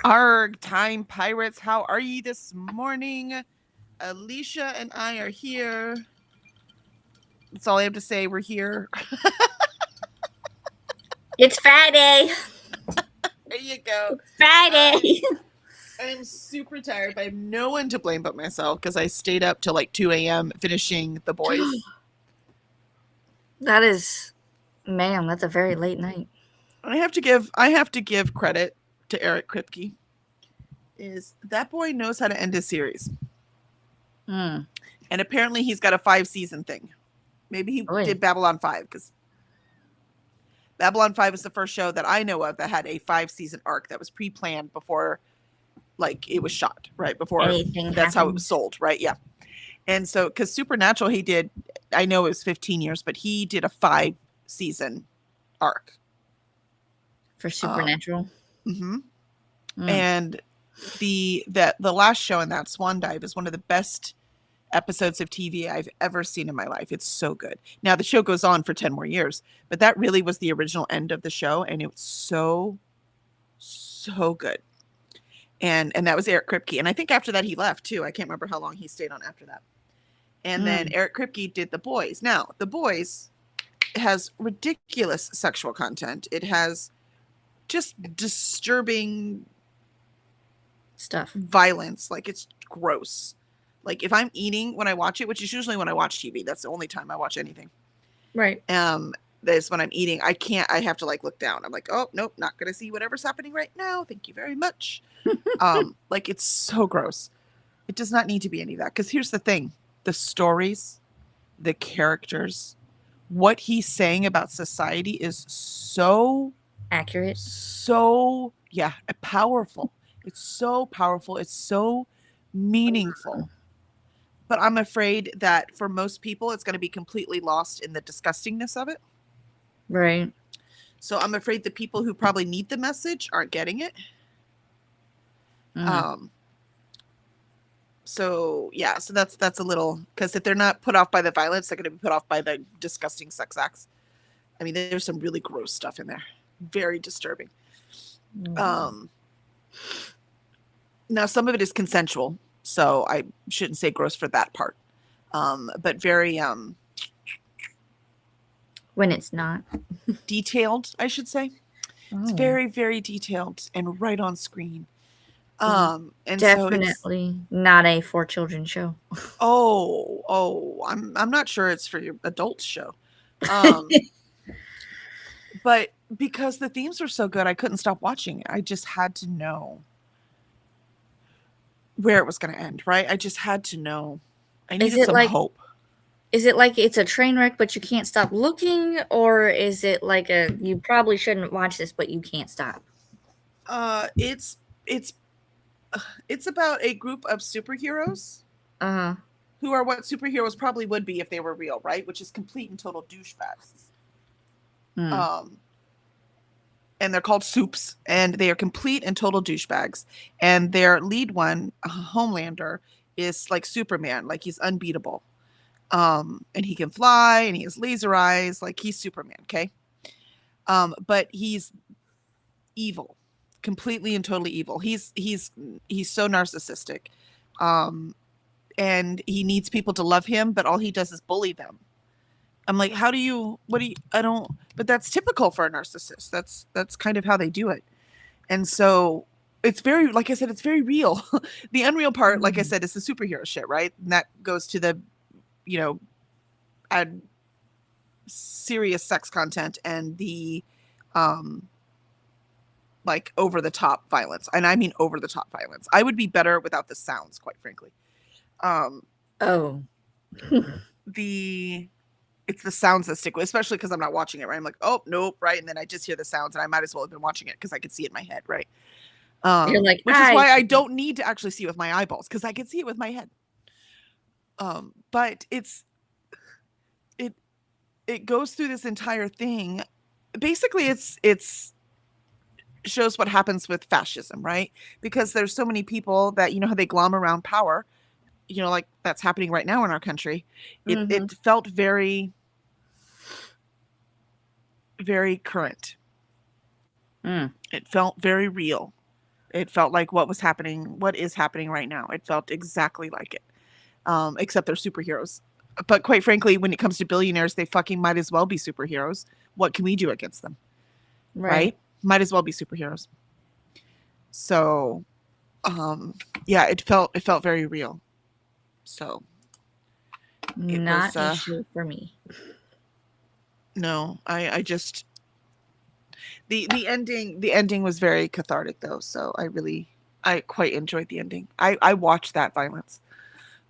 Arg, time pirates, how are ye this morning? Alicia and I are here. That's all I have to say. We're here. It's Friday. There you go. It's Friday. I am super tired, but I have no one to blame but myself because I stayed up till like 2 a.m. finishing The Boys. That is, man, that's a very late night. I have to give credit to Eric Kripke. Is that boy knows how to end a series. Mm. And apparently he's got a 5-season thing. Maybe he Oy. did Babylon 5 because Babylon 5 is the first show that I know of that had a 5-season arc that was pre-planned before like it was shot, right? Before Anything that's how it was happens. sold, right? Yeah. And so because Supernatural he did, I know it was 15 years, but he did a 5-season arc. For Supernatural. Mm-hmm. And the last show in that, Swan Dive, is one of the best episodes of TV I've ever seen in my life. It's so good. Now the show goes on for 10 more years, but that really was the original end of the show, and it was so good. And that was Eric Kripke. And I think after that he left too. I can't remember how long he stayed on after that. And then Eric Kripke did The Boys. Now, The Boys has ridiculous sexual content. It has just disturbing stuff, violence. Like it's gross. Like if I'm eating when I watch it, which is usually when I watch TV, that's the only time I watch anything. Right. That's when I'm eating. I have to like look down. I'm like, oh nope, not gonna see whatever's happening right now. Thank you very much. Like it's so gross. It does not need to be any of that. Because here's the thing: the stories, the characters, what he's saying about society is so accurate. So powerful. It's so powerful. It's so meaningful. But I'm afraid that for most people, it's going to be completely lost in the disgustingness of it. Right. So I'm afraid the people who probably need the message aren't getting it. So that's a little, because if they're not put off by the violence, they're going to be put off by the disgusting sex acts. I mean, there's some really gross stuff in there. Very disturbing. Now some of it is consensual, so I shouldn't say gross for that part. But very when it's not detailed, I should say. It's very, very detailed and right on screen. And definitely so not a for children show. I'm not sure it's for your adult show. But because the themes were so good, I couldn't stop watching it. I just had to know where it was going to end, right? I just had to know. I needed some hope. Is it like it's a train wreck, but you can't stop looking? Or is it like you probably shouldn't watch this, but you can't stop? It's about a group of superheroes who are what superheroes probably would be if they were real, right? Which is complete and total douchebags. And they're called Soups, and they are complete and total douchebags. And their lead one, Homelander, is like Superman, like he's unbeatable. And he can fly, and he has laser eyes, like he's Superman, okay? But he's evil, completely and totally evil. He's so narcissistic. And he needs people to love him, but all he does is bully them. I'm like, but that's typical for a narcissist. That's kind of how they do it. And so it's very, like I said, it's very real. The unreal part, like I said, is the superhero shit, right? And that goes to the, add serious sex content and the, like over the top violence. And I mean over the top violence. I would be better without the sounds, quite frankly. It's the sounds that stick with, especially because I'm not watching it, right? I'm like, oh, nope, right? And then I just hear the sounds, and I might as well have been watching it because I could see it in my head, right? You're like, which is why I don't need to actually see it with my eyeballs, because I can see it with my head. But it goes through this entire thing. Basically, it's shows what happens with fascism, right? Because there's so many people that, how they glom around power, like that's happening right now in our country. It felt very, very current. It felt very real. It felt like what is happening right now. It felt exactly like it. Except they're superheroes. But quite frankly, when it comes to billionaires, they fucking might as well be superheroes. What can we do against them? Right? Might as well be superheroes. So, yeah, it felt very real. So, it Not was, issue for me. no, I just the ending was very cathartic though. So I quite enjoyed the ending. I watched that violence.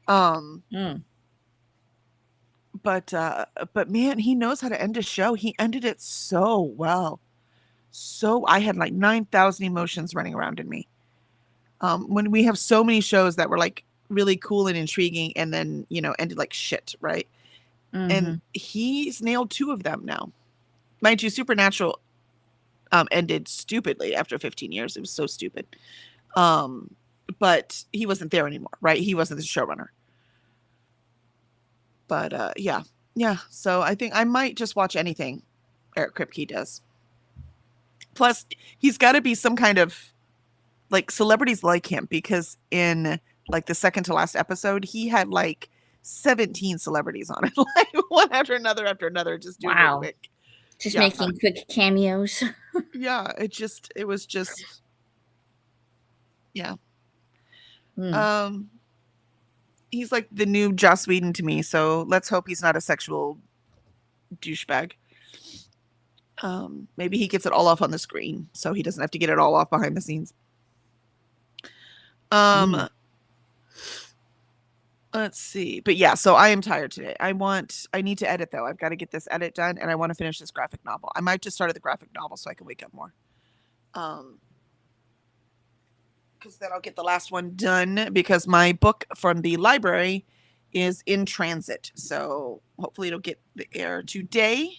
Mm. But man, he knows how to end a show. He ended it so well. So I had like 9,000 emotions running around in me. When we have so many shows that were like really cool and intriguing and then, ended like shit, right? And he's nailed 2 of them now. Mind you, Supernatural ended stupidly after 15 years. It was so stupid. But he wasn't there anymore, right? He wasn't the showrunner. But yeah. So I think I might just watch anything Eric Kripke does. Plus, he's got to be some kind of like celebrities like him, because in like the second to last episode, he had like 17 celebrities on it, like one after another, just doing it quick. Just making quick cameos. Yeah, it was just, yeah. He's like the new Joss Whedon to me, so let's hope he's not a sexual douchebag. Maybe he gets it all off on the screen, so he doesn't have to get it all off behind the scenes. Let's see. But yeah, so I am tired today. I need to edit though. I've got to get this edit done, and I want to finish this graphic novel. I might just start at the graphic novel so I can wake up more. Because then I'll get the last one done, because my book from the library is in transit. So hopefully it'll get the air today.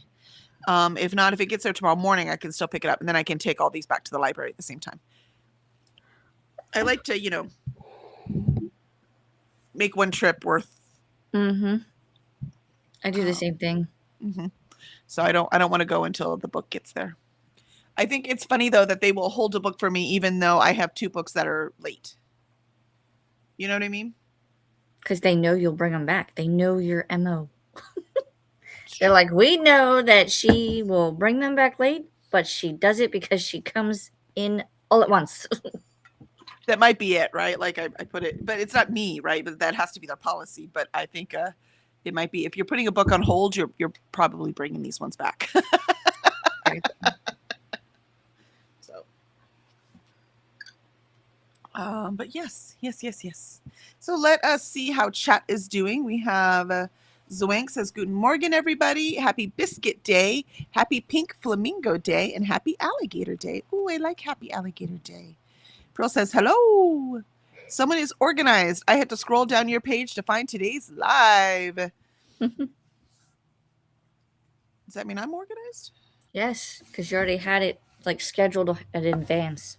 If not, if it gets there tomorrow morning, I can still pick it up, and then I can take all these back to the library at the same time. I like to, make one trip worth. I do the same thing. So I don't want to go until the book gets there. I think it's funny though that they will hold a book for me even though I have 2 books that are late. You know what I mean? Because they know you'll bring them back. They know your MO. They're like, we know that she will bring them back late, but she does it because she comes in all at once. That might be it, right? Like I put it, but it's not me, right? But that has to be their policy. But I think it might be, if you're putting a book on hold, you're probably bringing these ones back. So, but yes. So let us see how chat is doing. We have Zwank says, Guten Morgen, everybody. Happy Biscuit Day. Happy Pink Flamingo Day. And Happy Alligator Day. Ooh, I like Happy Alligator Day. Pearl says, hello. Someone is organized. I had to scroll down your page to find today's live. Does that mean I'm organized? Yes, because you already had it like scheduled in advance.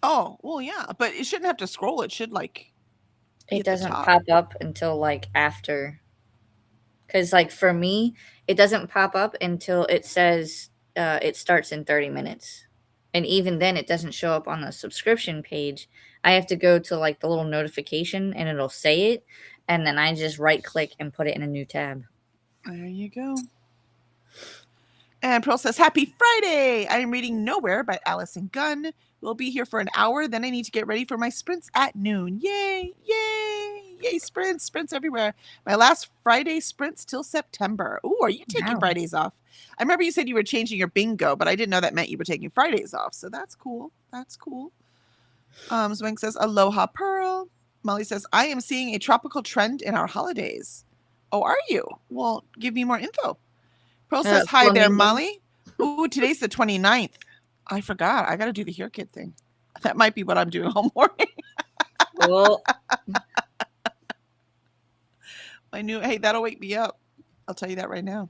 Oh, well, yeah, but it shouldn't have to scroll. It should like. It doesn't pop up until like after. Because like for me, it doesn't pop up until it says it starts in 30 minutes. And even then, it doesn't show up on the subscription page. I have to go to like the little notification and it'll say it. And then I just right click and put it in a new tab. There you go. And Pearl says, Happy Friday. I am reading Nowhere by Allison Gunn. We'll be here for an hour. Then I need to get ready for my sprints at noon. Yay. Sprints everywhere. My last Friday sprints till September. Ooh, are you taking Fridays off? I remember you said you were changing your bingo, but I didn't know that meant you were taking Fridays off. So that's cool. Zwank says, Aloha, Pearl. Molly says, I am seeing a tropical trend in our holidays. Oh, are you? Well, give me more info. Pearl says, hi there, Molly. Ooh, today's the 29th. I forgot. I got to do the Here Kid thing. That might be what I'm doing all morning. Well, hey, that'll wake me up. I'll tell you that right now.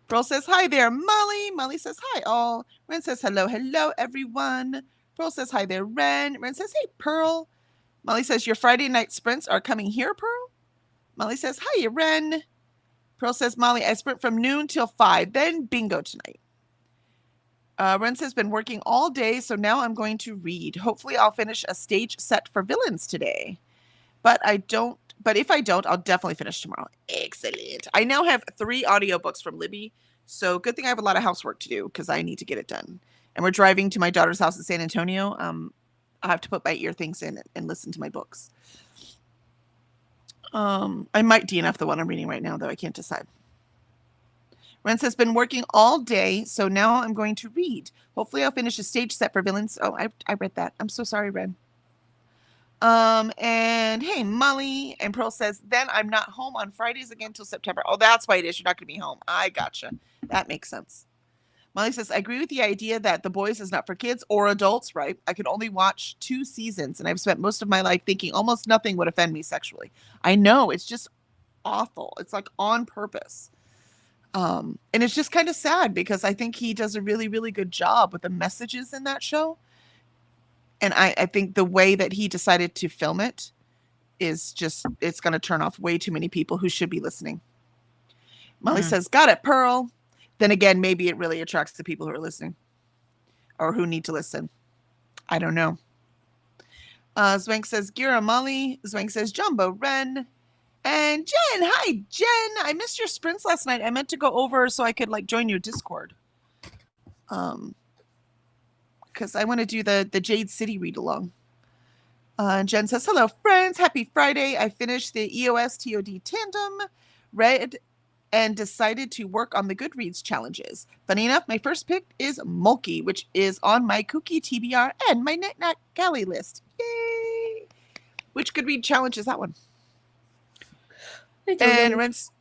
Pearl says, hi there, Molly. Molly says, hi, all. Ren says, hello, everyone. Pearl says, hi there, Ren. Ren says, hey, Pearl. Molly says, your Friday night sprints are coming here, Pearl? Molly says, hi, Ren. Pearl says, Molly, I sprint from noon till 5, then bingo tonight. Ren says, been working all day, so now I'm going to read. Hopefully I'll finish a stage set for Villains today. But if I don't, I'll definitely finish tomorrow. Excellent. I now have 3 audiobooks from Libby. So good thing I have a lot of housework to do because I need to get it done. And we're driving to my daughter's house in San Antonio. I have to put my ear things in and listen to my books. I might DNF the one I'm reading right now, though I can't decide. Ren says, been working all day, so now I'm going to read. Hopefully I'll finish a stage set for Villains. Oh, I read that. I'm so sorry, Ren. And hey, Molly. And Pearl says, then I'm not home on Fridays again till September. Oh, that's why it is. You're not going to be home. I gotcha. That makes sense. Molly says, I agree with the idea that The Boys is not for kids or adults, right? I could only watch 2 seasons, and I've spent most of my life thinking almost nothing would offend me sexually. I know. It's just awful. It's like on purpose. And it's just kind of sad because I think he does a really, really good job with the messages in that show. And I think the way that he decided to film it is just, it's going to turn off way too many people who should be listening. Molly says, got it, Pearl. Then again, maybe it really attracts the people who are listening or who need to listen. I don't know. Zwank says, Gira, Molly. Zwank says, Jumbo, Ren. And Jen, hi, Jen. I missed your sprints last night. I meant to go over so I could like join your Discord. Because I want to do the Jade City read along. And Jen says, hello, friends. Happy Friday. I finished the EOS TOD tandem, read, and decided to work on the Goodreads challenges. Funny enough, my first pick is Mulkey, which is on my Kooky TBR and my Knick-Knack Galley list. Yay! Which Goodreads challenge is that one? And Ren's,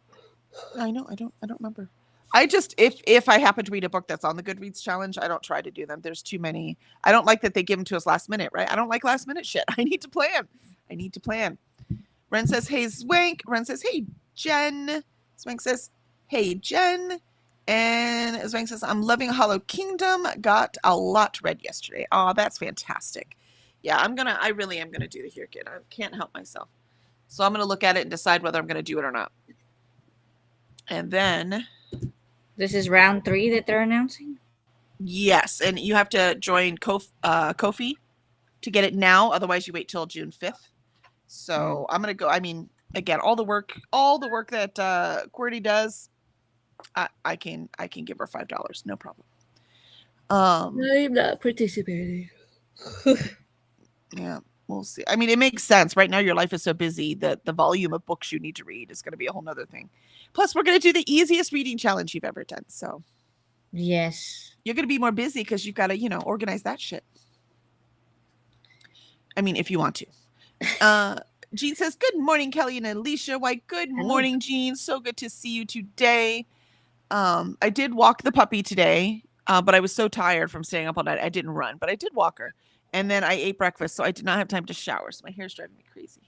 I know, I don't remember. I just, if I happen to read a book that's on the Goodreads challenge, I don't try to do them. There's too many. I don't like that they give them to us last minute, right? I don't like last minute shit. I need to plan. Ren says, hey, Zwank. Ren says, hey, Jen. Zwank says, hey, Jen. And Zwank says, I'm loving Hollow Kingdom. Got a lot read yesterday. Oh, that's fantastic. Yeah, I really am going to do the Here Kid. I can't help myself. So I'm going to look at it and decide whether I'm going to do it or not. And then... This is round 3 that they're announcing? Yes, and you have to join Ko-fi to get it now. Otherwise, you wait till June 5th. So I'm going to go... I mean, again, all the work that QWERTY does, I can give her $5. No problem. I'm not participating. Yeah. We'll see. I mean, it makes sense. Right now, your life is so busy that the volume of books you need to read is going to be a whole nother thing. Plus, we're going to do the easiest reading challenge you've ever done. So, yes. You're going to be more busy because you've got to, organize that shit. I mean, if you want to. Jean says, good morning, Kelly and Alicia. Why, good morning, Jean. So good to see you today. I did walk the puppy today, but I was so tired from staying up all night. I didn't run, but I did walk her. And then I ate breakfast, so I did not have time to shower. So my hair's driving me crazy.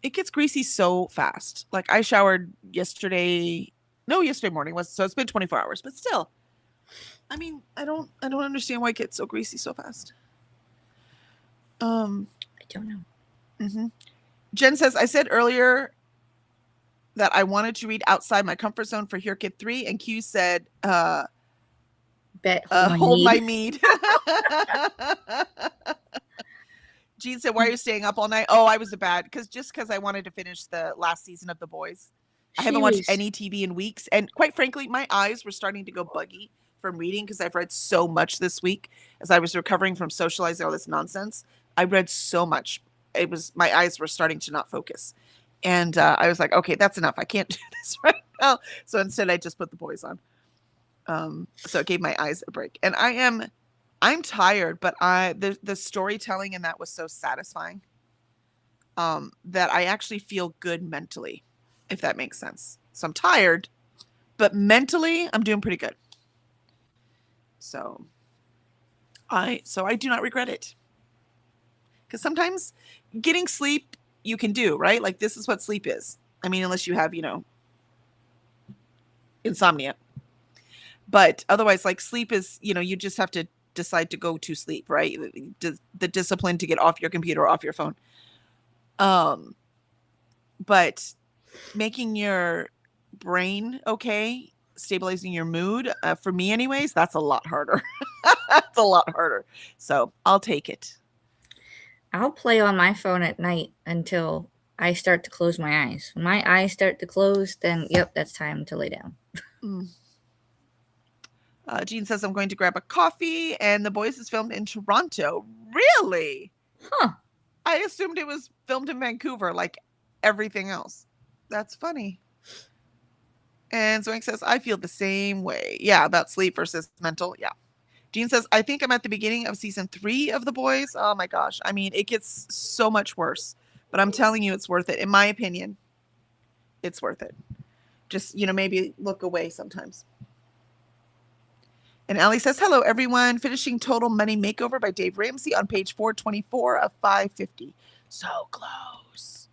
It gets greasy so fast. Like I showered yesterday morning was, so it's been 24 hours, but still. I mean, I don't understand why it gets so greasy so fast. I don't know. Mm-hmm. Jen says, I said earlier that I wanted to read outside my comfort zone for Here Kid 3, and Q said, hold my mead. Jean said, why are you staying up all night? Oh, I was because I wanted to finish the last season of The Boys. I haven't watched any TV in weeks. And quite frankly, my eyes were starting to go buggy from reading because I've read so much this week as I was recovering from socializing all this nonsense. I read so much. My eyes were starting to not focus. And I was like, okay, that's enough. I can't do this right now. So instead I just put The Boys on. So it gave my eyes a break. And I'm tired, but the storytelling in that was so satisfying that I actually feel good mentally, if that makes sense. So I'm tired, but mentally I'm doing pretty good. So I do not regret it. Because sometimes getting sleep you can do, right? Like this is what sleep is. I mean, unless you have, insomnia. But otherwise, like sleep is, you just have to decide to go to sleep, right? The discipline to get off your computer or off your phone. But making your brain okay stabilizing your mood, for me anyways, that's a lot harder. That's a lot harder. So I'll take it. I'll play on my phone at night until I start to close my eyes. When my eyes start to close, then yep, that's time to lay down. Mm. Jean says, I'm going to grab a coffee, and The Boys is filmed in Toronto. Really? Huh. I assumed it was filmed in Vancouver, like everything else. That's funny. And Zoink says, I feel the same way. Yeah, about sleep versus mental. Yeah. Jean says, I think I'm at the beginning of season 3 of The Boys. Oh my gosh. I mean, it gets so much worse. But I'm telling you, it's worth it. In my opinion, it's worth it. Just, maybe look away sometimes. And Allie says, hello, everyone. Finishing Total Money Makeover by Dave Ramsey on page 424 of 550. So close.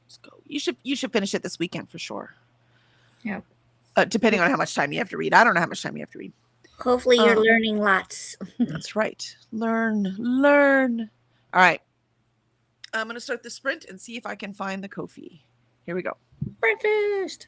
Let's go. You should finish it this weekend for sure. Yeah. Depending on how much time you have to read. I don't know how much time you have to read. Hopefully you're learning lots. That's right. Learn. All right. I'm going to start the sprint and see if I can find the Ko-fi. Here we go. Breakfast.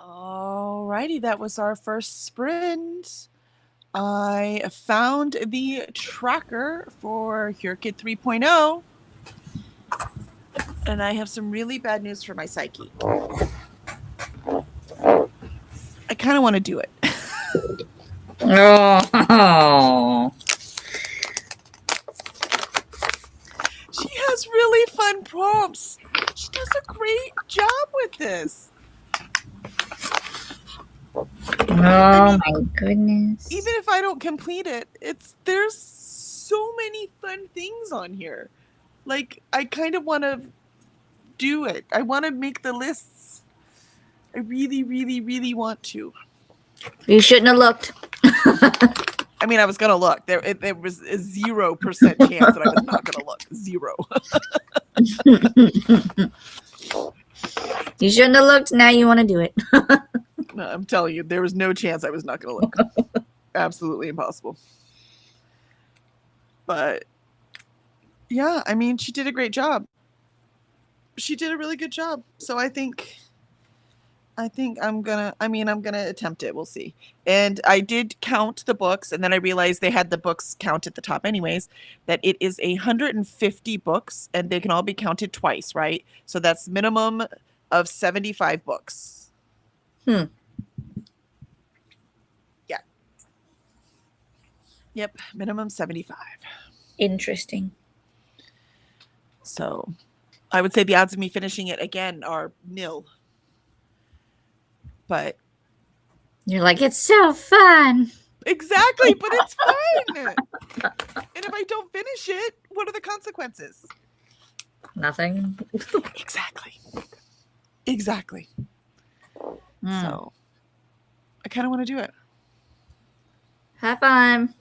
Alrighty, that was our first sprint. I found the tracker for Here Kid 3.0. And I have some really bad news for my psyche. I kind of want to do it. Oh. She has really fun prompts. She does a great job with this. Oh my goodness. Even if I don't complete it, there's so many fun things on here. Like, I kind of want to do it. I want to make the lists. I really, really, really want to. You shouldn't have looked. I mean, I was gonna look. There was a 0% chance that I was not gonna look. 0. You shouldn't have looked. Now you want to do it. No, I'm telling you, there was no chance I was not gonna look. Absolutely impossible. But yeah, I mean, she did a great job. She did a really good job. So I think I'm gonna attempt it. We'll see. And I did count the books, and then I realized they had the books count at the top anyways, that it is 150 books, and they can all be counted twice, right? So that's minimum of 75 books. Yeah. Yep, minimum 75. Interesting. So I would say the odds of me finishing it again are nil. But you're like, it's so fun. Exactly, but it's fun. And if I don't finish it, what are the consequences? Nothing. Exactly. So I kind of want to do it. Have fun.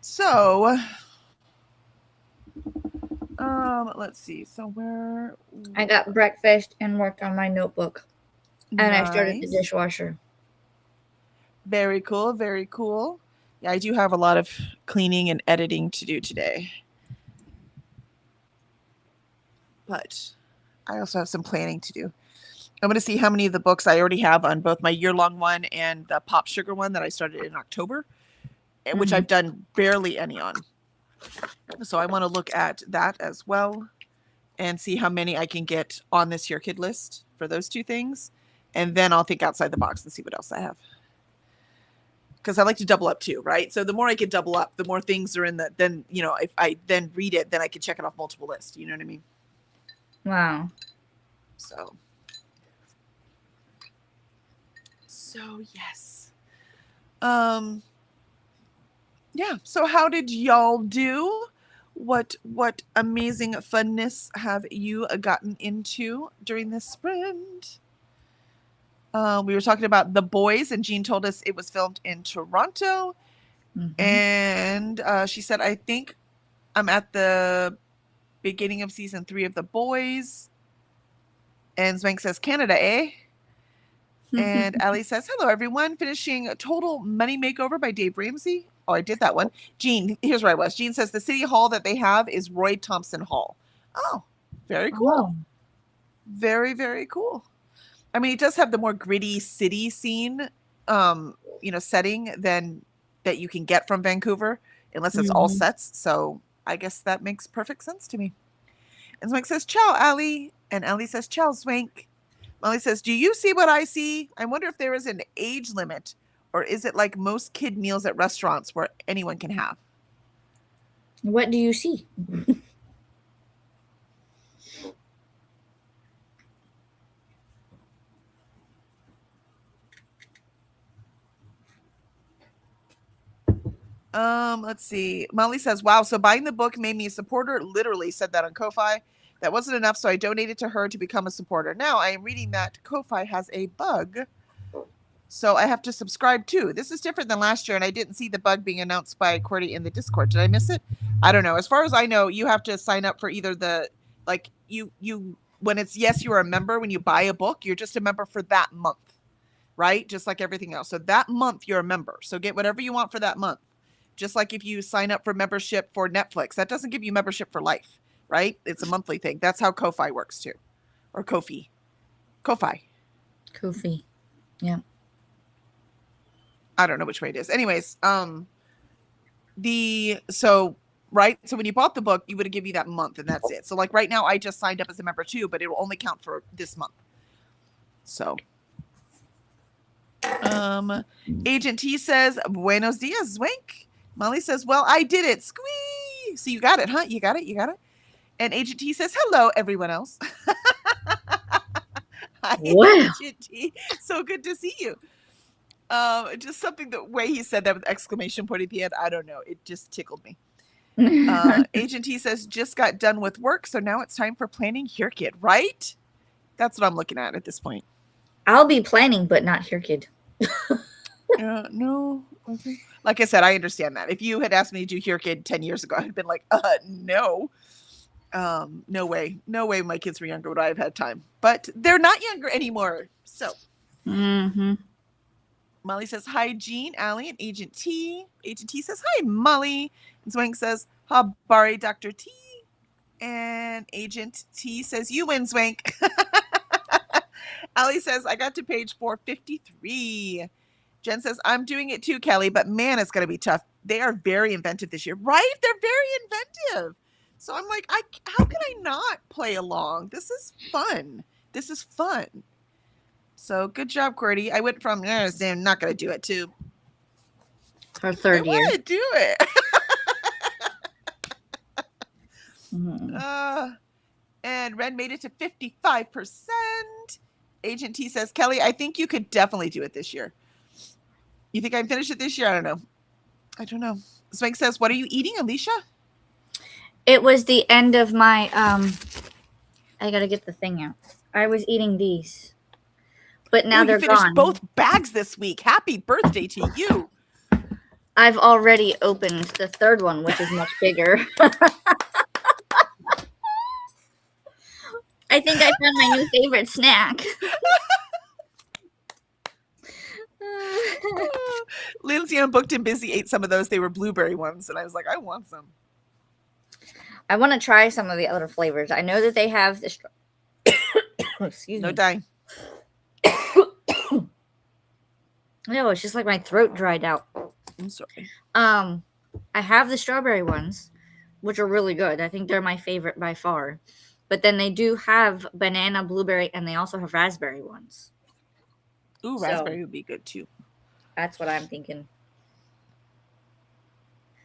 So let's see. So where I got breakfast and worked on my notebook. And I started the dishwasher. Very cool. Very cool. Yeah, I do have a lot of cleaning and editing to do today. But I also have some planning to do. I'm going to see how many of the books I already have on both my year-long one and the Pop Sugar one that I started in October, which I've done barely any on. So I want to look at that as well and see how many I can get on this Here Kid list for those two things. And then I'll think outside the box and see what else I have. Because I like to double up too, right? So the more I can double up, the more things are in the, then, you know, if I then read it, then I can check it off multiple lists. You know what I mean? Wow. So yes. Yeah. So how did y'all do? What amazing funness have you gotten into during this sprint? We were talking about The Boys, and Jean told us it was filmed in Toronto. And she said, I think I'm at the beginning of season 3 of The Boys. And Zwank says, Canada, eh? And Ali says, hello, everyone. Finishing Total Money Makeover by Dave Ramsey. Oh, I did that one. Jean, here's where I was. Jean says the city hall that they have is Roy Thompson Hall. Oh, very cool. Oh. Very, very cool. I mean, it does have the more gritty city scene, setting than that you can get from Vancouver, unless it's all sets. So I guess that makes perfect sense to me. And Zwank says, ciao, Ali. And Ali says, ciao, Zwank. Molly says, do you see what I see? I wonder if there is an age limit, or is it like most kid meals at restaurants where anyone can have? What do you see? Let's see. Molly says, wow, so buying the book made me a supporter. Literally said that on Ko-Fi. That wasn't enough, so I donated to her to become a supporter. Now I am reading that Ko-Fi has a bug, so I have to subscribe too. This is different than last year, and I didn't see the bug being announced by Cordy in the Discord. Did I miss it? I don't know. As far as I know, you have to sign up for either the, like, you when it's, yes, you're a member. When you buy a book, you're just a member for that month, right? Just like everything else. So that month, you're a member. So get whatever you want for that month. Just like if you sign up for membership for Netflix, that doesn't give you membership for life. Right? It's a monthly thing. That's how Ko-Fi works too. or Ko-fi. Ko-fi. Kofi. Yeah. I don't know which way it is. Anyways, so when you bought the book, you would have given you that month and that's it. So like right now I just signed up as a member too, but it will only count for this month. So Agent T says, Buenos dias, Zwink. Molly says, well, I did it. Squee. So you got it, huh? You got it. And Agent T says, hello, everyone else. Hi, Wow. Agent T. So good to see you. Just something, the way he said that with exclamation point at the end, I don't know. It just tickled me. Agent T says, just got done with work, so now it's time for planning Here Kid, right? That's what I'm looking at this point. I'll be planning, but not Here Kid. No. Okay. Like I said, I understand that. If you had asked me to do Here Kid 10 years ago, I'd been like, no. No way. No way my kids were younger would I have had time. But they're not younger anymore. So. Mm-hmm. Molly says, hi, Jean, Allie, and Agent T. Agent T says, hi, Molly. And Zwank says, habari, Dr. T. And Agent T says, you win, Zwank. Allie says, I got to page 453. Jen says, I'm doing it too, Kelly, but man, it's going to be tough. They are very inventive this year, right? They're very inventive. So I'm like, how can I not play along? This is fun. So good job, Qwerty. I went from I'm not going to do it to our third year. I want to do it. Mm-hmm. And Ren made it to 55%. Agent T says, Kelly, I think you could definitely do it this year. You think I can finish it this year? I don't know. Swank says, what are you eating, Alicia? It was the end of my, I got to get the thing out. I was eating these. But now they're finished gone. Both bags this week. Happy birthday to you. I've already opened the third one, which is much bigger. I think I found my new favorite snack. Lindsay on Booked and Busy ate some of those. They were blueberry ones, and I was like, I want some. I want to try some of the other flavors. I know that they have this. Excuse me. No dying. No, it's just like my throat dried out. I'm sorry. I have the strawberry ones, which are really good. I think they're my favorite by far. But then they do have banana, blueberry, and they also have raspberry ones. Ooh, raspberry would be good too. That's what I'm thinking.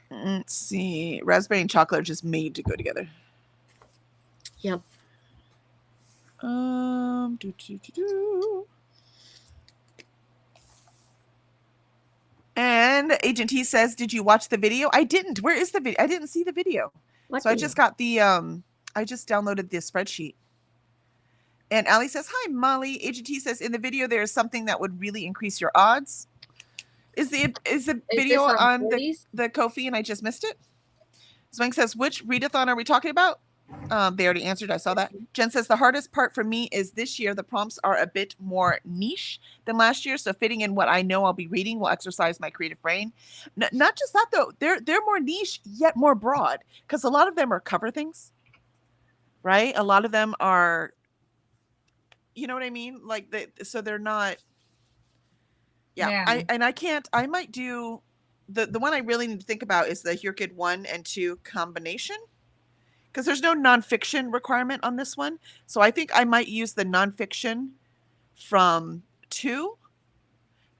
Let's see. Raspberry and chocolate are just made to go together. Yep. And Agent T says, did you watch the video? I didn't. Where is the video? I didn't see the video. What so video? I just got the I just downloaded the spreadsheet. And Allie says, hi, Molly. Agent T says, in the video, there's something that would really increase your odds. Is the video on the Ko-fi and I just missed it? Zwank says, which readathon are we talking about? They already answered. I saw that. Jen says, the hardest part for me is this year, the prompts are a bit more niche than last year. So fitting in what I know I'll be reading will exercise my creative brain. Not just that, though. They're more niche, yet more broad. Because a lot of them are cover things. Right? A lot of them are, you know what I mean? Like, so they're not. Yeah. I might do, the one I really need to think about is the Here Kid 1 and 2 combination. Because there's no nonfiction requirement on this one. So I think I might use the nonfiction from 2.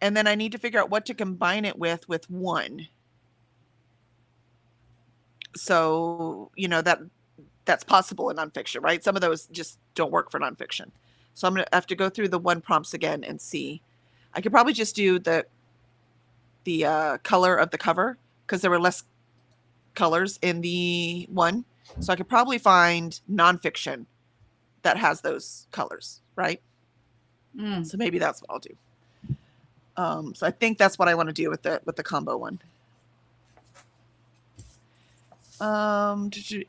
And then I need to figure out what to combine it with 1. So, that's possible in nonfiction, right? Some of those just don't work for nonfiction. So I'm going to have to go through the 1 prompts again and see. I could probably just do the color of the cover because there were less colors in the 1. So I could probably find nonfiction that has those colors, right? So maybe that's what I'll do. So I think that's what I want to do with the combo one.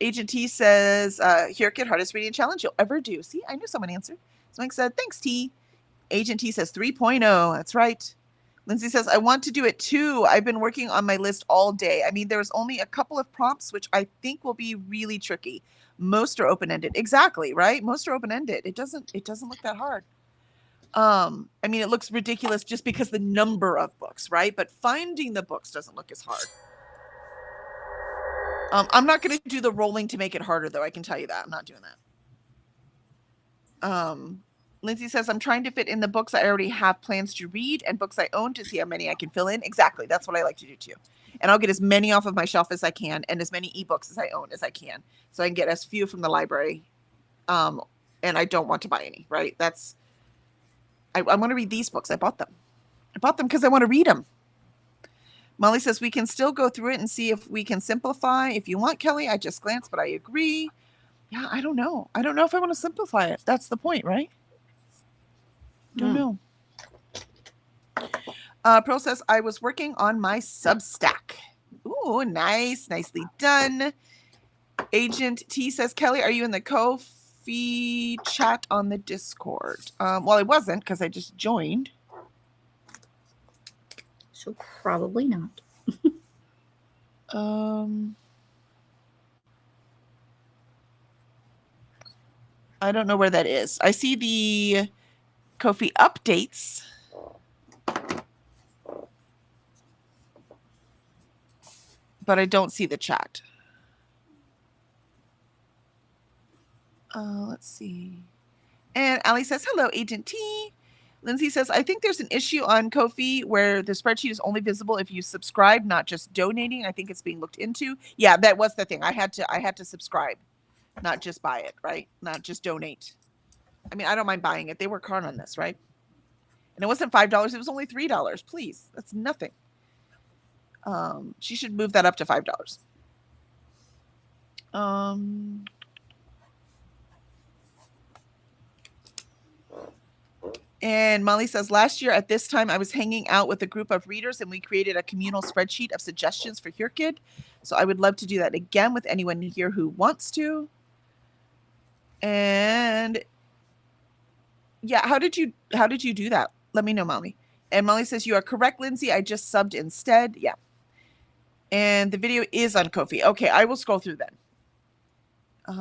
Agent T says, Here Kid, hardest reading challenge you'll ever do. See, I knew someone answered. So Mike said, thanks, T. Agent T says 3.0. That's right. Lindsay says, I want to do it too. I've been working on my list all day. I mean, there's only a couple of prompts, which I think will be really tricky. Most are open-ended. Exactly, right? Most are open-ended. It doesn't look that hard. I mean, it looks ridiculous just because the number of books, right? But finding the books doesn't look as hard. I'm not going to do the rolling to make it harder, though. I can tell you that. I'm not doing that. Lindsay says, I'm trying to fit in the books I already have plans to read and books I own to see how many I can fill in. Exactly. That's what I like to do, too. And I'll get as many off of my shelf as I can and as many ebooks as I own as I can. So I can get as few from the library. And I don't want to buy any, right? I want to read these books. I bought them. I bought them because I want to read them. Molly says, we can still go through it and see if we can simplify. If you want, Kelly, I just glanced, but I agree. Yeah, I don't know. I don't know if I want to simplify it. That's the point, right? Don't know. Pearl says, I was working on my Substack. Ooh, nice. Nicely done. Agent T says, Kelly, are you in the Ko-fi chat on the Discord? Well, I wasn't because I just joined. So probably not. I don't know where that is. I see the Ko-fi updates. But I don't see the chat. Let's see. And Ali says, hello, Agent T. Lindsay says, I think there's an issue on Ko-fi where the spreadsheet is only visible if you subscribe, not just donating. I think it's being looked into. Yeah, that was the thing. I had to subscribe, not just buy it, right? Not just donate. I mean, I don't mind buying it. They work hard on this, right? And it wasn't $5. It was only $3. Please. That's nothing. She should move that up to $5. And Molly says, last year at this time, I was hanging out with a group of readers and we created a communal spreadsheet of suggestions for Your Kid. So I would love to do that again with anyone here who wants to. And yeah, how did you do that? Let me know, Molly. And Molly says, you are correct, Lindsay. I just subbed instead. Yeah. And the video is on Ko-fi. Okay, I will scroll through then.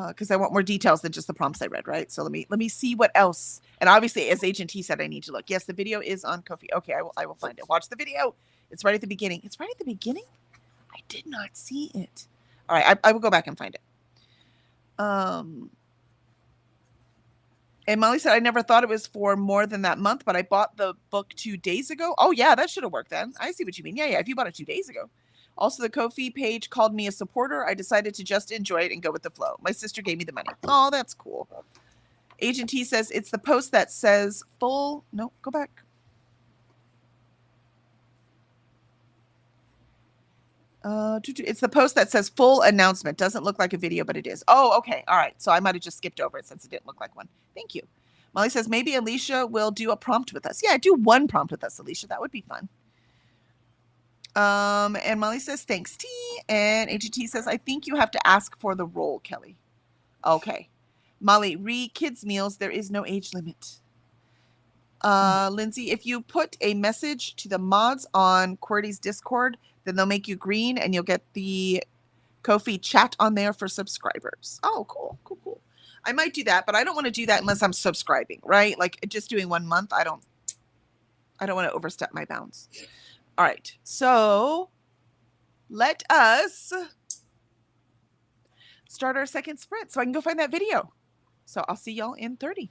Because I want more details than just the prompts I read, right? So let me see what else. And obviously, as Agent T said, I need to look. Yes, the video is on Ko-fi. Okay, I will find it. Watch the video. It's right at the beginning. It's right at the beginning? I did not see it. All right, I will go back and find it. And Molly said, I never thought it was for more than that month, but I bought the book 2 days ago. Oh, yeah, that should have worked then. I see what you mean. Yeah, if you bought it 2 days ago. Also, the Ko-fi page called me a supporter. I decided to just enjoy it and go with the flow. My sister gave me the money. Oh, that's cool. Agent T says it's the post that says full. No, go back. It's the post that says full announcement. Doesn't look like a video, but it is. Oh, okay. All right. So I might have just skipped over it since it didn't look like one. Thank you. Molly says maybe Alicia will do a prompt with us. Yeah, do one prompt with us, Alicia. That would be fun. And Molly says, thanks, T. And AGT says, I think you have to ask for the role, Kelly. Okay. Molly, kids meals, there is no age limit. Lindsay, if you put a message to the mods on QWERTY's Discord, then they'll make you green and you'll get the Ko-fi chat on there for subscribers. Oh, cool. I might do that, but I don't want to do that unless I'm subscribing, right? Like just doing 1 month, I don't want to overstep my bounds. All right, so let us start our second sprint so I can go find that video. So I'll see y'all in 30.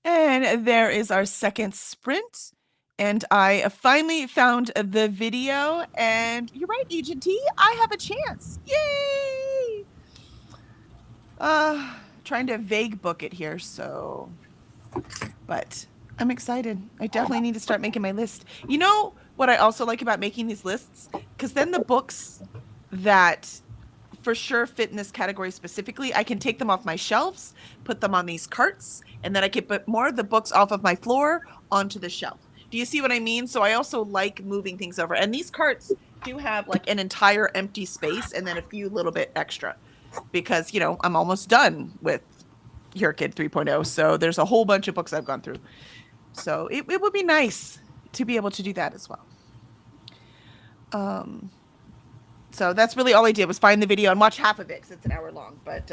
And there is our second sprint. And I finally found the video. And you're right, Agent T. I have a chance. Yay! Trying to vague book it here, so. But I'm excited. I definitely need to start making my list. You know what I also like about making these lists? Because then the books that for sure fit in this category specifically, I can take them off my shelves, put them on these carts, and then I can put more of the books off of my floor onto the shelf. Do you see what I mean? So I also like moving things over. And these carts do have like an entire empty space and then a few little bit extra because, you know, I'm almost done with Your Kid 3.0. So there's a whole bunch of books I've gone through. So it would be nice to be able to do that as well. So that's really all I did was find the video and watch half of it because it's an hour long. But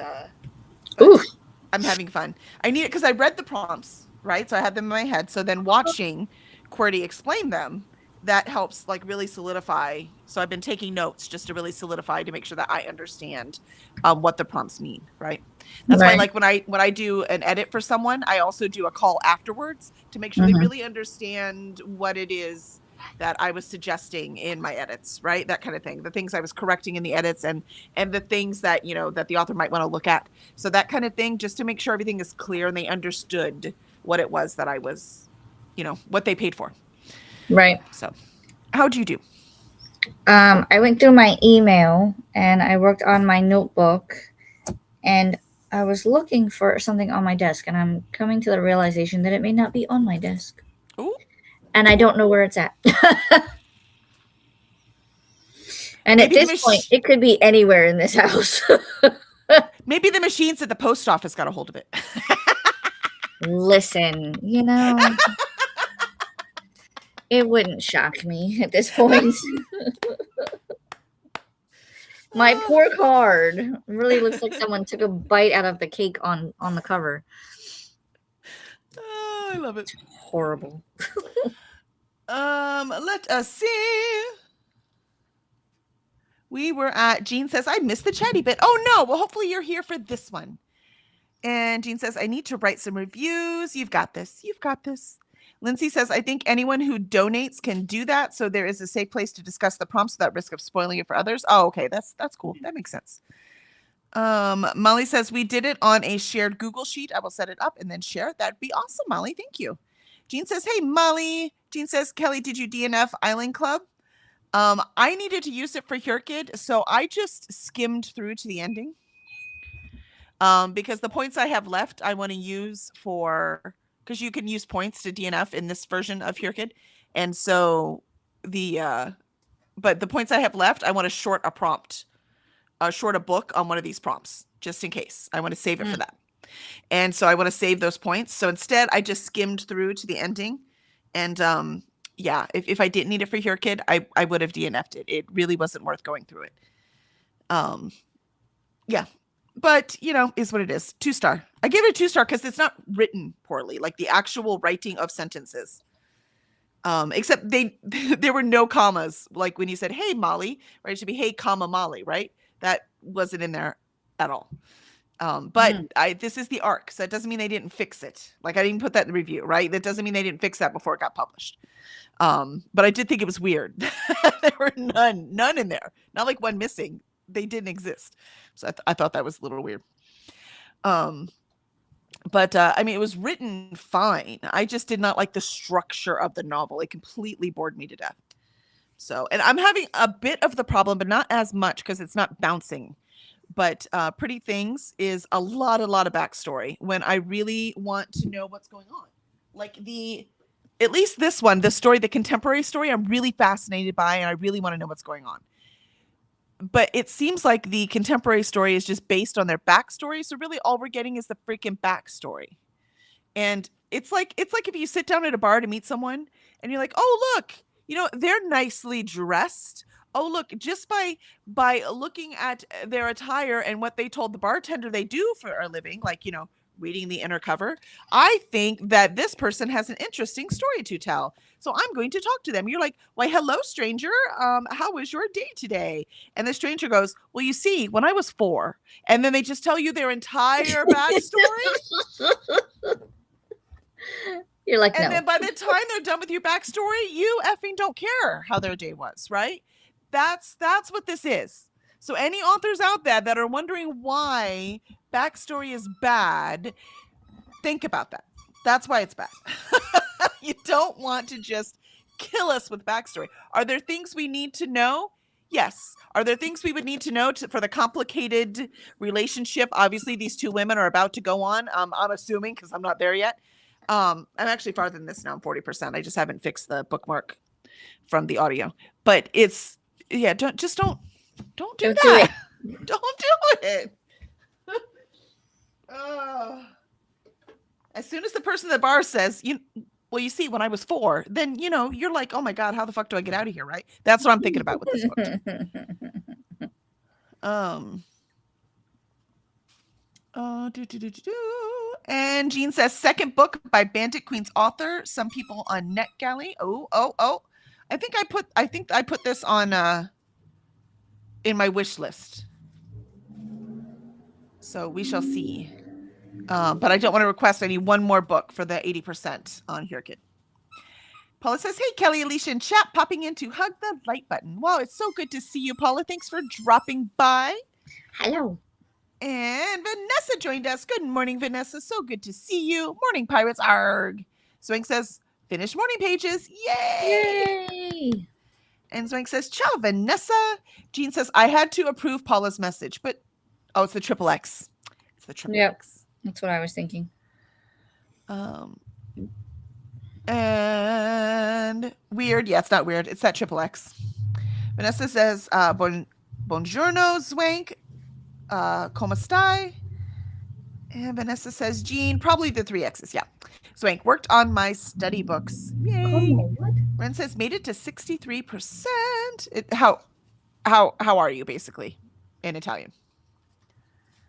I'm having fun. I need it because I read the prompts, right? So I had them in my head. So then watching QWERTY explain them, that helps like really solidify. So I've been taking notes just to really solidify to make sure that I understand what the prompts mean, right? That's why like when I do an edit for someone, I also do a call afterwards to make sure they really understand what it is that I was suggesting in my edits, right? That kind of thing. The things I was correcting in the edits and the things that, you know, that the author might want to look at. So that kind of thing, just to make sure everything is clear and they understood what it was that I was, you know, what they paid for. Right. So how'd you do? I went through my email and I worked on my notebook and I was looking for something on my desk and I'm coming to the realization that it may not be on my desk. Ooh. And I don't know where it's at. And maybe at this point, it could be anywhere in this house. Maybe the machines at the post office got a hold of it. Listen, you know, it wouldn't shock me at this point. My poor card really looks like someone took a bite out of the cake on the cover. Oh, I love it. It's horrible. Let us see. We were at, Jean says, I missed the chatty bit. Oh no, well, hopefully you're here for this one. And Jean says, I need to write some reviews. You've got this. You've got this. Lindsay says, I think anyone who donates can do that. So there is a safe place to discuss the prompts without risk of spoiling it for others. Oh, okay. That's cool. That makes sense. Molly says, we did it on a shared Google sheet. I will set it up and then share it. That'd be awesome, Molly. Thank you. Jean says, hey, Molly. Jean says, Kelly, did you DNF Island Club? I needed to use it for Your Kid, so I just skimmed through to the ending. Because the points I have left, I want to use for, because you can use points to DNF in this version of Your Kid. And so but the points I have left, I want to short a prompt, short a book on one of these prompts, just in case. I want to save it for that. And so I want to save those points. So instead, I just skimmed through to the ending. And yeah, if I didn't need it for Your Kid, I would have DNF'd it. It really wasn't worth going through it. Yeah. But, you know, is what it is. 2-star. I gave it a 2-star because it's not written poorly, like the actual writing of sentences. Except there were no commas. Like when you said, hey, Molly, right? It should be, hey, comma, Molly, right? That wasn't in there at all. But this is the ARC, so it doesn't mean they didn't fix it. Like I didn't put that in the review, right? That doesn't mean they didn't fix that before it got published. But I did think it was weird. There were none in there. Not like one missing. They didn't exist. So I thought that was a little weird. But I mean, it was written fine. I just did not like the structure of the novel. It completely bored me to death. So, and I'm having a bit of the problem, but not as much because it's not bouncing. But Pretty Things is a lot of backstory when I really want to know what's going on. Like at least this one, the story, the contemporary story, I'm really fascinated by, and I really want to know what's going on. But it seems like the contemporary story is just based on their backstory. So really all we're getting is the freaking backstory. And it's like if you sit down at a bar to meet someone and you're like, oh, look, you know, they're nicely dressed. Oh, look, just by looking at their attire and what they told the bartender they do for a living, like, you know, reading the inner cover, I think that this person has an interesting story to tell. So I'm going to talk to them. You're like, why, hello, stranger. How was your day today? And the stranger goes, well, you see, when I was 4, and then they just tell you their entire backstory. You're like, And no. then by the time they're done with your backstory, you effing don't care how their day was, right? That's what this is. So any authors out there that are wondering why backstory is bad, think about that. That's why it's bad. You don't want to just kill us with backstory. Are there things we need to know? Yes. Are there things we would need to know for the complicated relationship? Obviously, these two women are about to go on. I'm assuming, because I'm not there yet. I'm actually farther than this now. I'm 40%. I just haven't fixed the bookmark from the audio. But it's don't do that. Don't do it. As soon as the person at the bar says, well, you see, when I was 4, then, you're like, oh my God, how the fuck do I get out of here, right? That's what I'm thinking about with this book. And Jean says, second book by Bandit Queen's author. Some people on NetGalley. Oh. I think I put this on in my wish list. So we shall see. But I don't want to request one more book for the 80% on HearKid. Paula says, hey, Kelly, Alicia, and chat, popping in to hug the like button. Wow, it's so good to see you, Paula. Thanks for dropping by. Hello. And Vanessa joined us. Good morning, Vanessa. So good to see you. Morning, Pirates. Arg. Swank says, finished morning pages. Yay! And Swank says, ciao, Vanessa. Jean says, I had to approve Paula's message, but it's the triple X. It's the triple X. That's what I was thinking. And weird. Yeah, it's not weird. It's that triple X. Vanessa says, buongiorno, Swank. Como stai? And Vanessa says, Jean, probably the 3 X's. Yeah. Swank worked on my study books. Yay. What? Ren says, made it to 63%. How are you, basically, in Italian?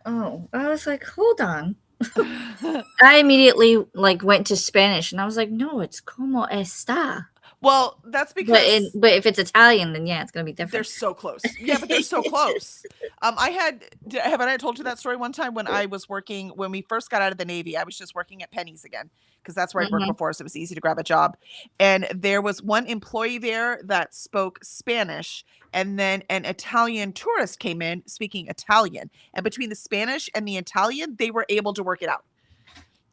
Oh, I was like, hold on. I immediately went to Spanish, and I was like, no, it's como está. Well, that's because... But if it's Italian, then yeah, it's going to be different. They're so close. Yeah, but they're so close. Haven't I told you that story one time when I was working, when we first got out of the Navy, I was just working at Penny's again, because that's where I'd worked before, so it was easy to grab a job. And there was one employee there that spoke Spanish, and then an Italian tourist came in speaking Italian. And between the Spanish and the Italian, they were able to work it out.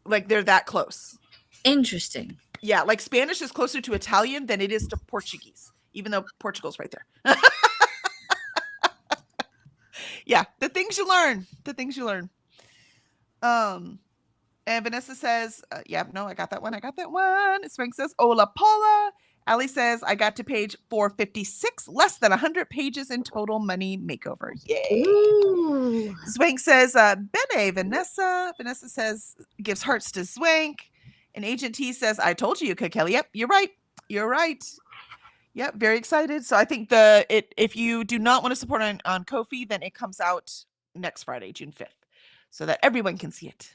Like, they're that close. Interesting. Yeah, like Spanish is closer to Italian than it is to Portuguese, even though Portugal's right there. Yeah, the things you learn. And Vanessa says, I got that one. Swank says, hola, Paula. Ali says, I got to page 456, less than 100 pages in total money makeover. Yay. Ooh. Swank says, bene, Vanessa. Vanessa says, gives hearts to Swank. And Agent T says, I told you could, Kelly. Yep, you're right. Yep, very excited. So I think if you do not want to support on Ko-fi, then it comes out next Friday, June 5th, so that everyone can see it.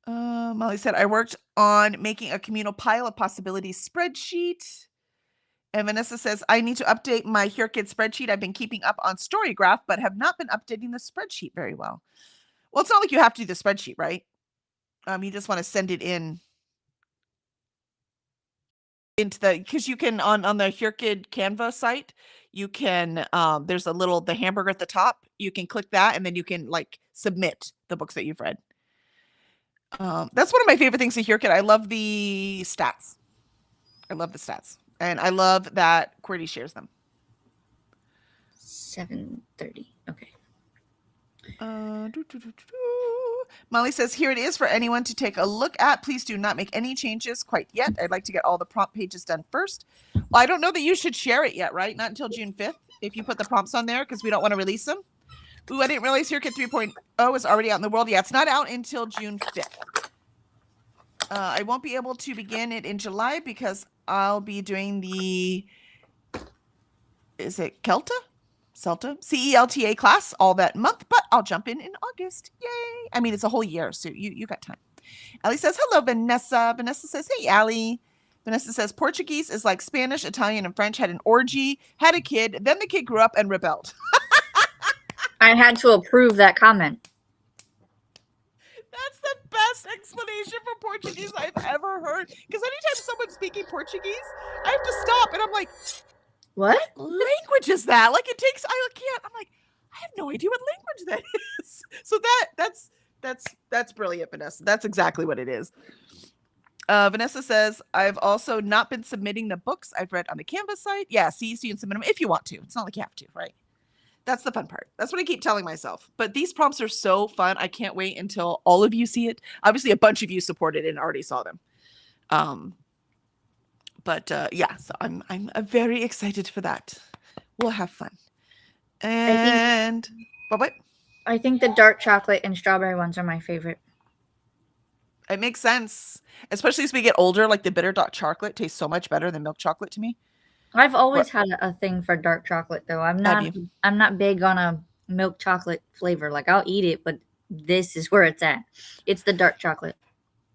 Molly said, I worked on making a communal pile of possibilities spreadsheet. And Vanessa says, I need to update my HearKid spreadsheet. I've been keeping up on Storygraph, but have not been updating the spreadsheet very well. Well, it's not like you have to do the spreadsheet, right? You just want to send it into because you can on the HearKid Canva site, you can there's the hamburger at the top. You can click that, and then you can submit the books that you've read. That's one of my favorite things to HearKid. I love the stats. And I love that QWERTY shares them. 7:30. Okay. Molly says, here it is for anyone to take a look at. Please do not make any changes quite yet. I'd like to get all the prompt pages done first. Well, I don't know that you should share it yet, right? Not until June 5th, if you put the prompts on there, because we don't want to release them. Ooh, I didn't realize HearKid 3.0 is already out in the world. Yeah, it's not out until June 5th. I won't be able to begin it in July because I'll be doing is it CELTA, CELTA class all that month, but I'll jump in August. Yay. I mean, it's a whole year, so you got time. Allie says, hello, Vanessa. Vanessa says, hey, Allie. Vanessa says, Portuguese is like Spanish, Italian, and French. Had an orgy, had a kid, then the kid grew up and rebelled. I had to approve that comment. That's the best explanation for Portuguese I've ever heard. Because anytime someone's speaking Portuguese, I have to stop and I'm like, What? language is that? Like it takes, I can't, I'm like, I have no idea what language that is. So that's brilliant, Vanessa. That's exactly what it is. Vanessa says, I've also not been submitting the books I've read on the Canvas site. Yeah, see, so you can submit them if you want to. It's not like you have to, right? That's the fun part. That's what I keep telling myself. But these prompts are so fun. I can't wait until all of you see it. Obviously, a bunch of you supported and already saw them. But yeah, so I'm very excited for that. We'll have fun. And what? I think the dark chocolate and strawberry ones are my favorite. It makes sense, especially as we get older. Like the bitter dark chocolate tastes so much better than milk chocolate to me. I've always had a thing for dark chocolate, though. I'm not big on a milk chocolate flavor. Like I'll eat it, but this is where it's at. It's the dark chocolate.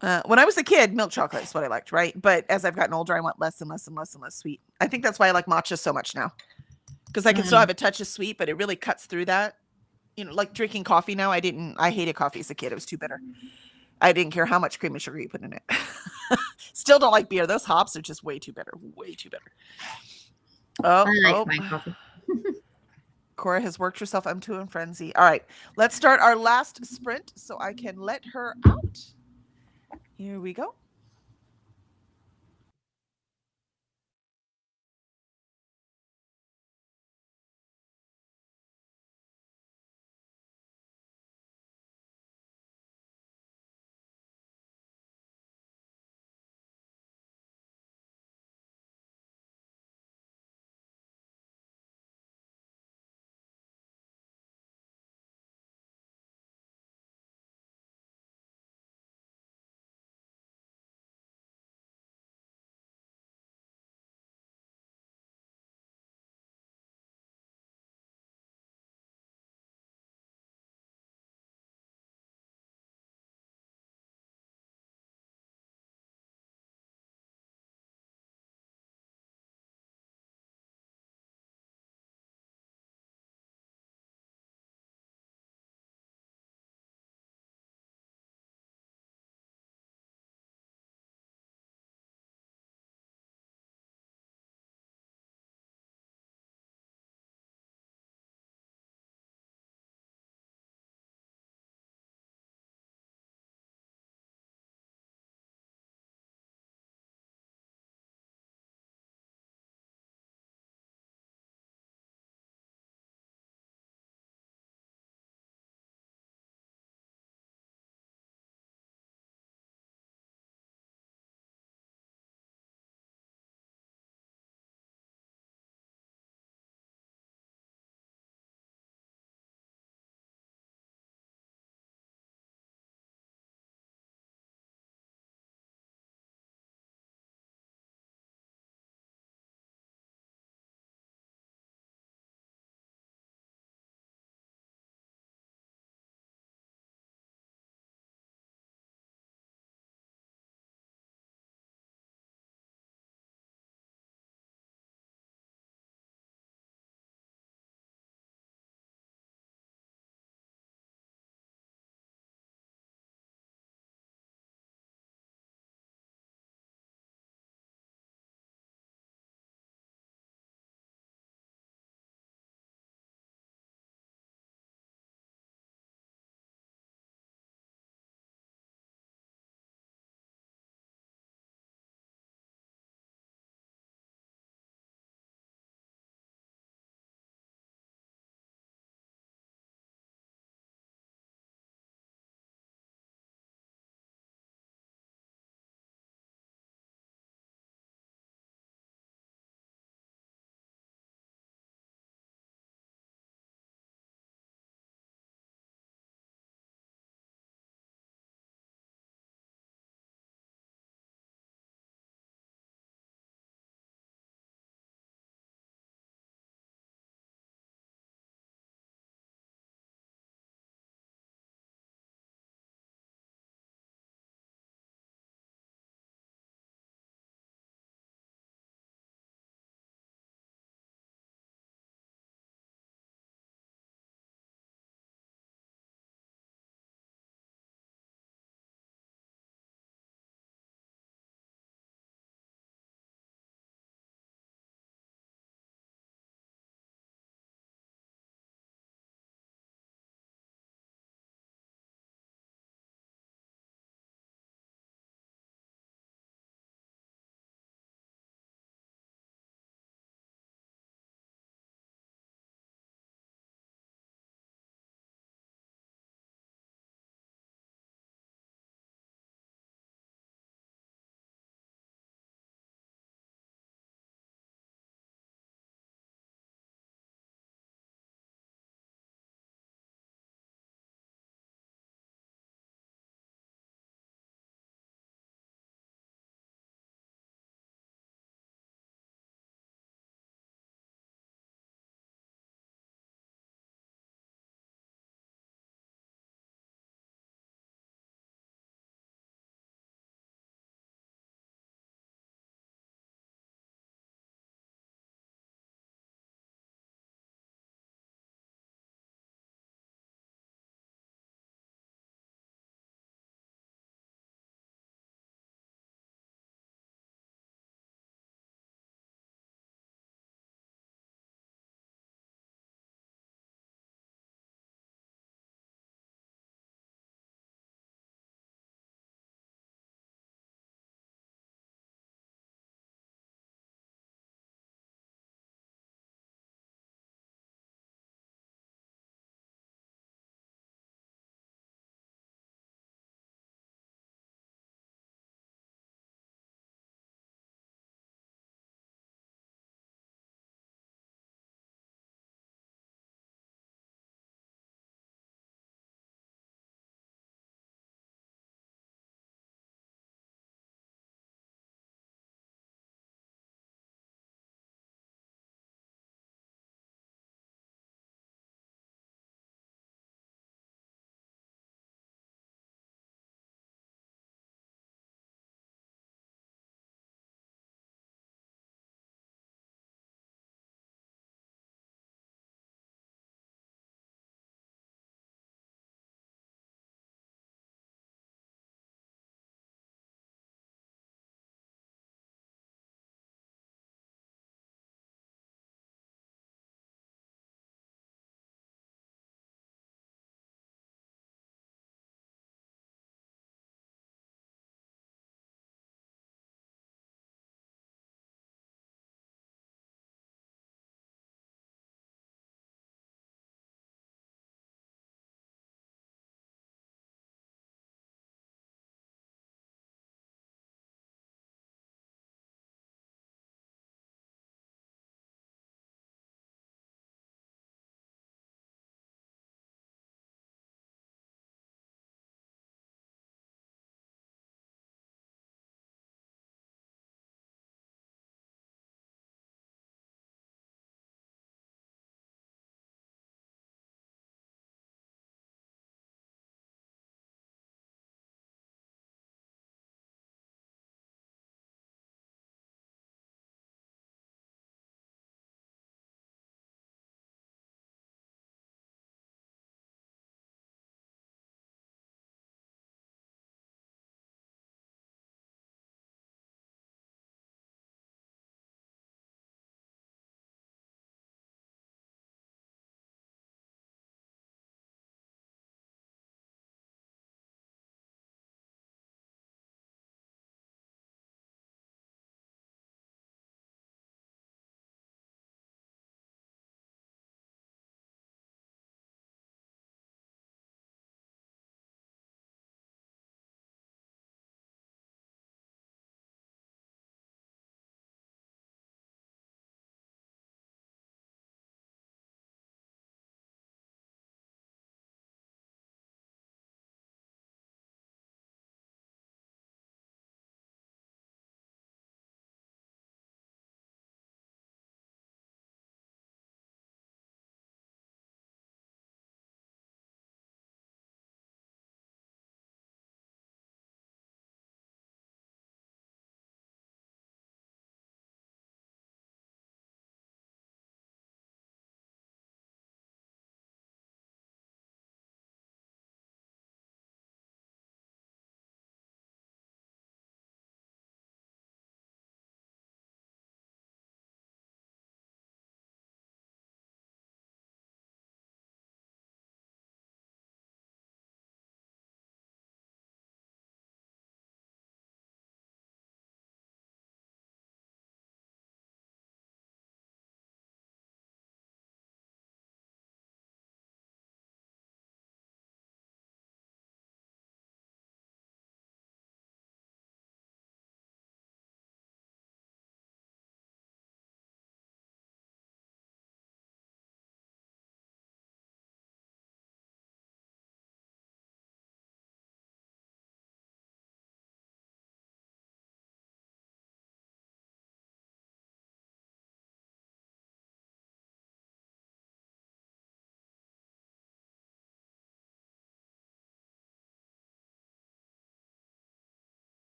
When I was a kid, milk chocolate is what I liked, right? But as I've gotten older, I want less and less and less and less sweet. I think that's why I like matcha so much now, because I can still have a touch of sweet, but it really cuts through that. You know, like drinking coffee now. I hated coffee as a kid. It was too bitter. I didn't care how much cream and sugar you put in it. Still don't like beer. Those hops are just way too bitter. Way too bitter. I like my coffee. Cora has worked herself into a frenzy. All right, let's start our last sprint so I can let her out. Here we go.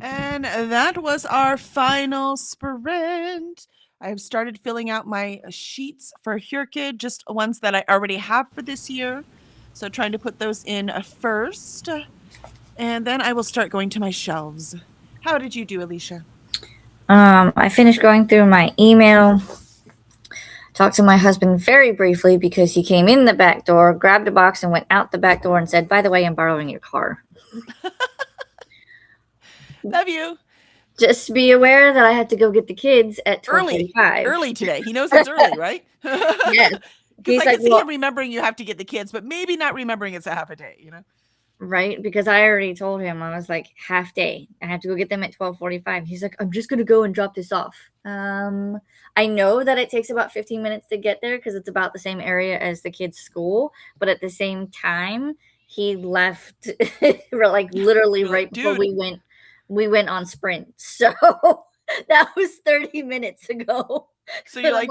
And that was our final sprint. I have started filling out my sheets for Hurkid, just ones that I already have for this year. So trying to put those in first. And then I will start going to my shelves. How did you do, Alicia? I finished going through my email, talked to my husband very briefly because he came in the back door, grabbed a box, and went out the back door and said, "By the way, I'm borrowing your car." Love you. Just be aware that I had to go get the kids at 12:45. Early today. He knows it's early, right? Yes. Because I can see him remembering you have to get the kids, but maybe not remembering it's a half a day, you know? Right, because I already told him, I was like, half day. I have to go get them at 12:45. He's like, I'm just gonna go and drop this off. I know that it takes about 15 minutes to get there because it's about the same area as the kids' school, but at the same time, he left like literally right before we went on sprint. So that was 30 minutes ago. So you're like,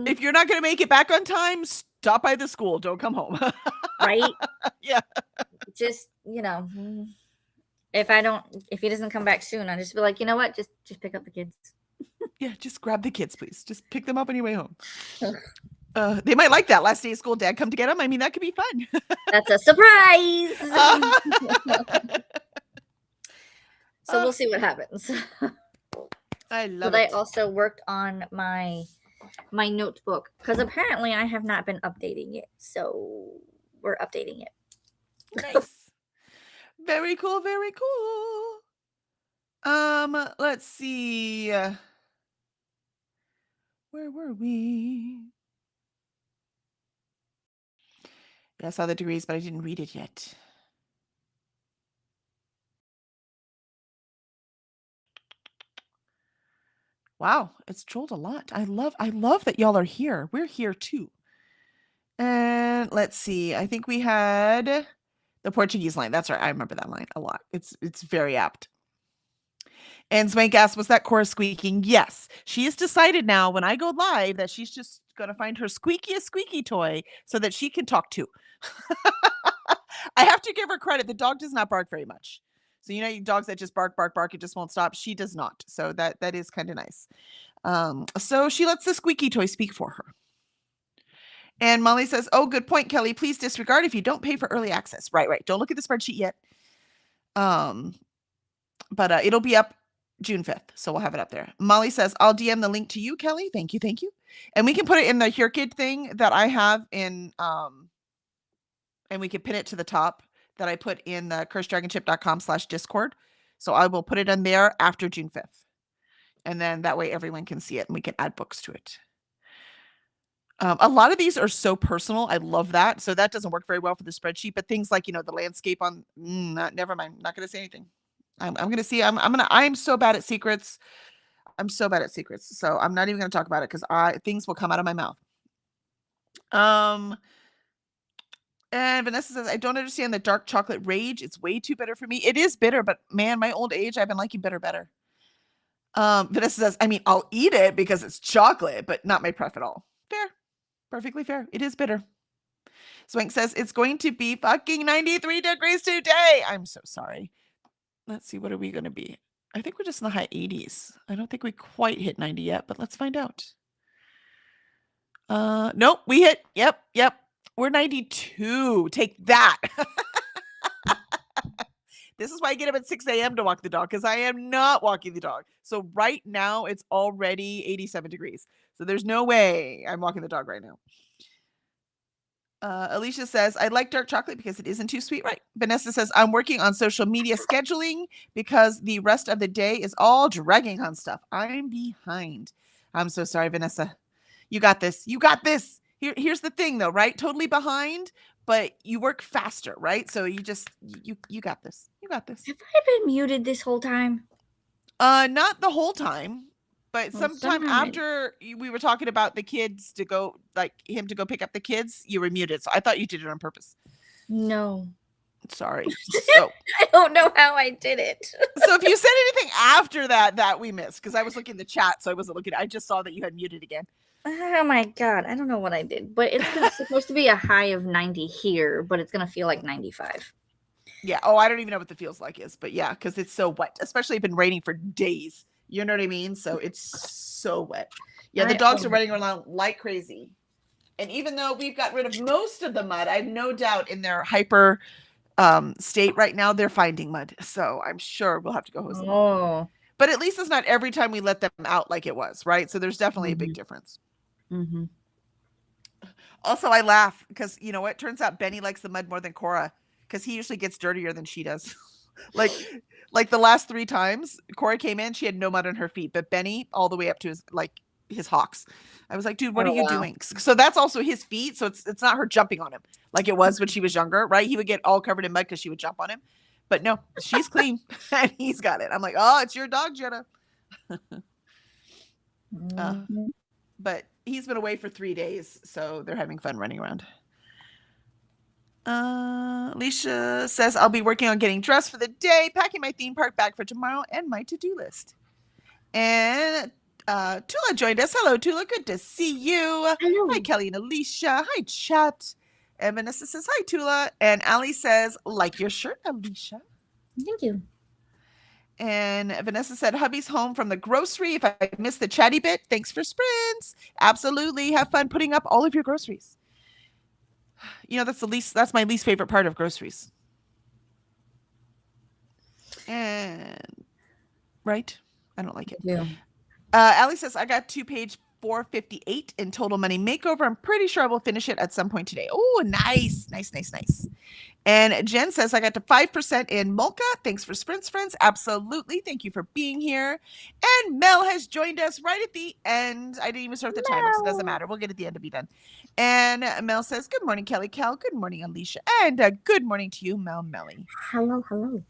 if you're not gonna make it back on time, stop by the school. Don't come home. Right? Yeah. Just, if he doesn't come back soon, I'll just be like, you know what? Just pick up the kids. Yeah, just grab the kids, please. Just pick them up on your way home. They might like that. Last day of school, Dad come to get them. I mean, that could be fun. That's a surprise. So we'll see what happens. I love it. it. I also worked on my notebook because apparently I have not been updating it. So we're updating it. Nice. Very cool, very cool. Let's see. Where were we? Yeah, I saw the degrees, but I didn't read it yet. Wow, it's trolled a lot. I love that y'all are here. We're here too. And let's see. I think we had the Portuguese line. That's right. I remember that line a lot. It's very apt. And Swank asks, was that Cora squeaking? Yes. She has decided now when I go live that she's just going to find her squeakiest squeaky toy so that she can talk too. I have to give her credit. The dog does not bark very much. So, dogs that just bark, it just won't stop. She does not. So that is kind of nice. So she lets the squeaky toy speak for her. And Molly says, oh, good point, Kelly. Please disregard if you don't pay for early access. Right. Don't look at the spreadsheet yet. But it'll be up June 5th. So we'll have it up there. Molly says, I'll DM the link to you, Kelly. Thank you. And we can put it in the Hurkid thing that I have in, and we can pin it to the top that I put in the curseddragonship.com/discord. So I will put it in there after June 5th. And then that way everyone can see it and we can add books to it. A lot of these are so personal. I love that. So that doesn't work very well for the spreadsheet, but things like, the landscape on, never mind. I'm not going to say anything. I'm going to see, I'm so bad at secrets. So I'm not even going to talk about it because things will come out of my mouth. And Vanessa says, I don't understand the dark chocolate rage. It's way too bitter for me. It is bitter, but man, my old age, I've been liking bitter better. Vanessa says, I'll eat it because it's chocolate, but not my pref at all. Fair. Perfectly fair. It is bitter. Swank says, it's going to be fucking 93 degrees today. I'm so sorry. Let's see. What are we going to be? I think we're just in the high 80s. I don't think we quite hit 90 yet, but let's find out. Nope. We hit. Yep. We're 92. Take that. This is why I get up at 6 a.m. to walk the dog, because I am not walking the dog. So right now it's already 87 degrees. So there's no way I'm walking the dog right now. Alicia says, I like dark chocolate because it isn't too sweet. Right. Vanessa says, I'm working on social media scheduling because the rest of the day is all dragging on stuff. I'm behind. I'm so sorry, Vanessa. You got this. Here's the thing though, right? Totally behind, but you work faster, right? So you got this. Have I been muted this whole time? Not the whole time, but sometime after we were talking about the kids to go, like him to go pick up the kids, you were muted. So I thought you did it on purpose. No. Sorry. So I don't know how I did it. So if you said anything after that we missed, because I was looking in the chat, so I wasn't looking. I just saw that you had muted again. Oh my God. I don't know what I did, but it's supposed to be a high of 90 here, but it's going to feel like 95. Yeah. Oh, I don't even know what the feels like is, but yeah, because it's so wet, especially been raining for days. You know what I mean? So it's so wet. Yeah, the dogs are running around like crazy. And even though we've got rid of most of the mud, I have no doubt in their hyper state right now, they're finding mud. So I'm sure we'll have to go hose them off. But at least it's not every time we let them out like it was, right? So there's definitely a big difference. Mm-hmm. Also, I laugh because you know what? Turns out Benny likes the mud more than Cora because he usually gets dirtier than she does. like the last 3 times Cora came in, she had no mud on her feet, but Benny all the way up to his hocks. I was like, dude, what are you doing? So that's also his feet. So it's not her jumping on him like it was when she was younger, right? He would get all covered in mud because she would jump on him. But no, she's clean and he's got it. I'm like, oh, it's your dog, Jenna. But he's been away for 3 days, so they're having fun running around. Alicia says, I'll be working on getting dressed for the day, packing my theme park bag for tomorrow, and my to-do list. And Tula joined us. Hello, Tula. Good to see you. Hello. Hi, Kelly and Alicia. Hi, chat. And Vanessa says, hi, Tula. And Ali says, like your shirt, Alicia. Thank you. And Vanessa said, hubby's home from the grocery. If I missed the chatty bit, thanks for sprints. Absolutely. Have fun putting up all of your groceries. You know, that's my least favorite part of groceries. And right? I don't like it. Yeah. Ali says, I got to page 458 in Total Money Makeover. I'm pretty sure I will finish it at some point today. Oh, nice. And Jen says, I got to 5% in Molka. Thanks for sprints, friends. Absolutely. Thank you for being here. And Mel has joined us right at the end. I didn't even start the timer, so it doesn't matter. We'll get at the end to be done. And Mel says, good morning, Kelly Cal. Good morning, Alicia. And good morning to you, Mel Melly. Hello.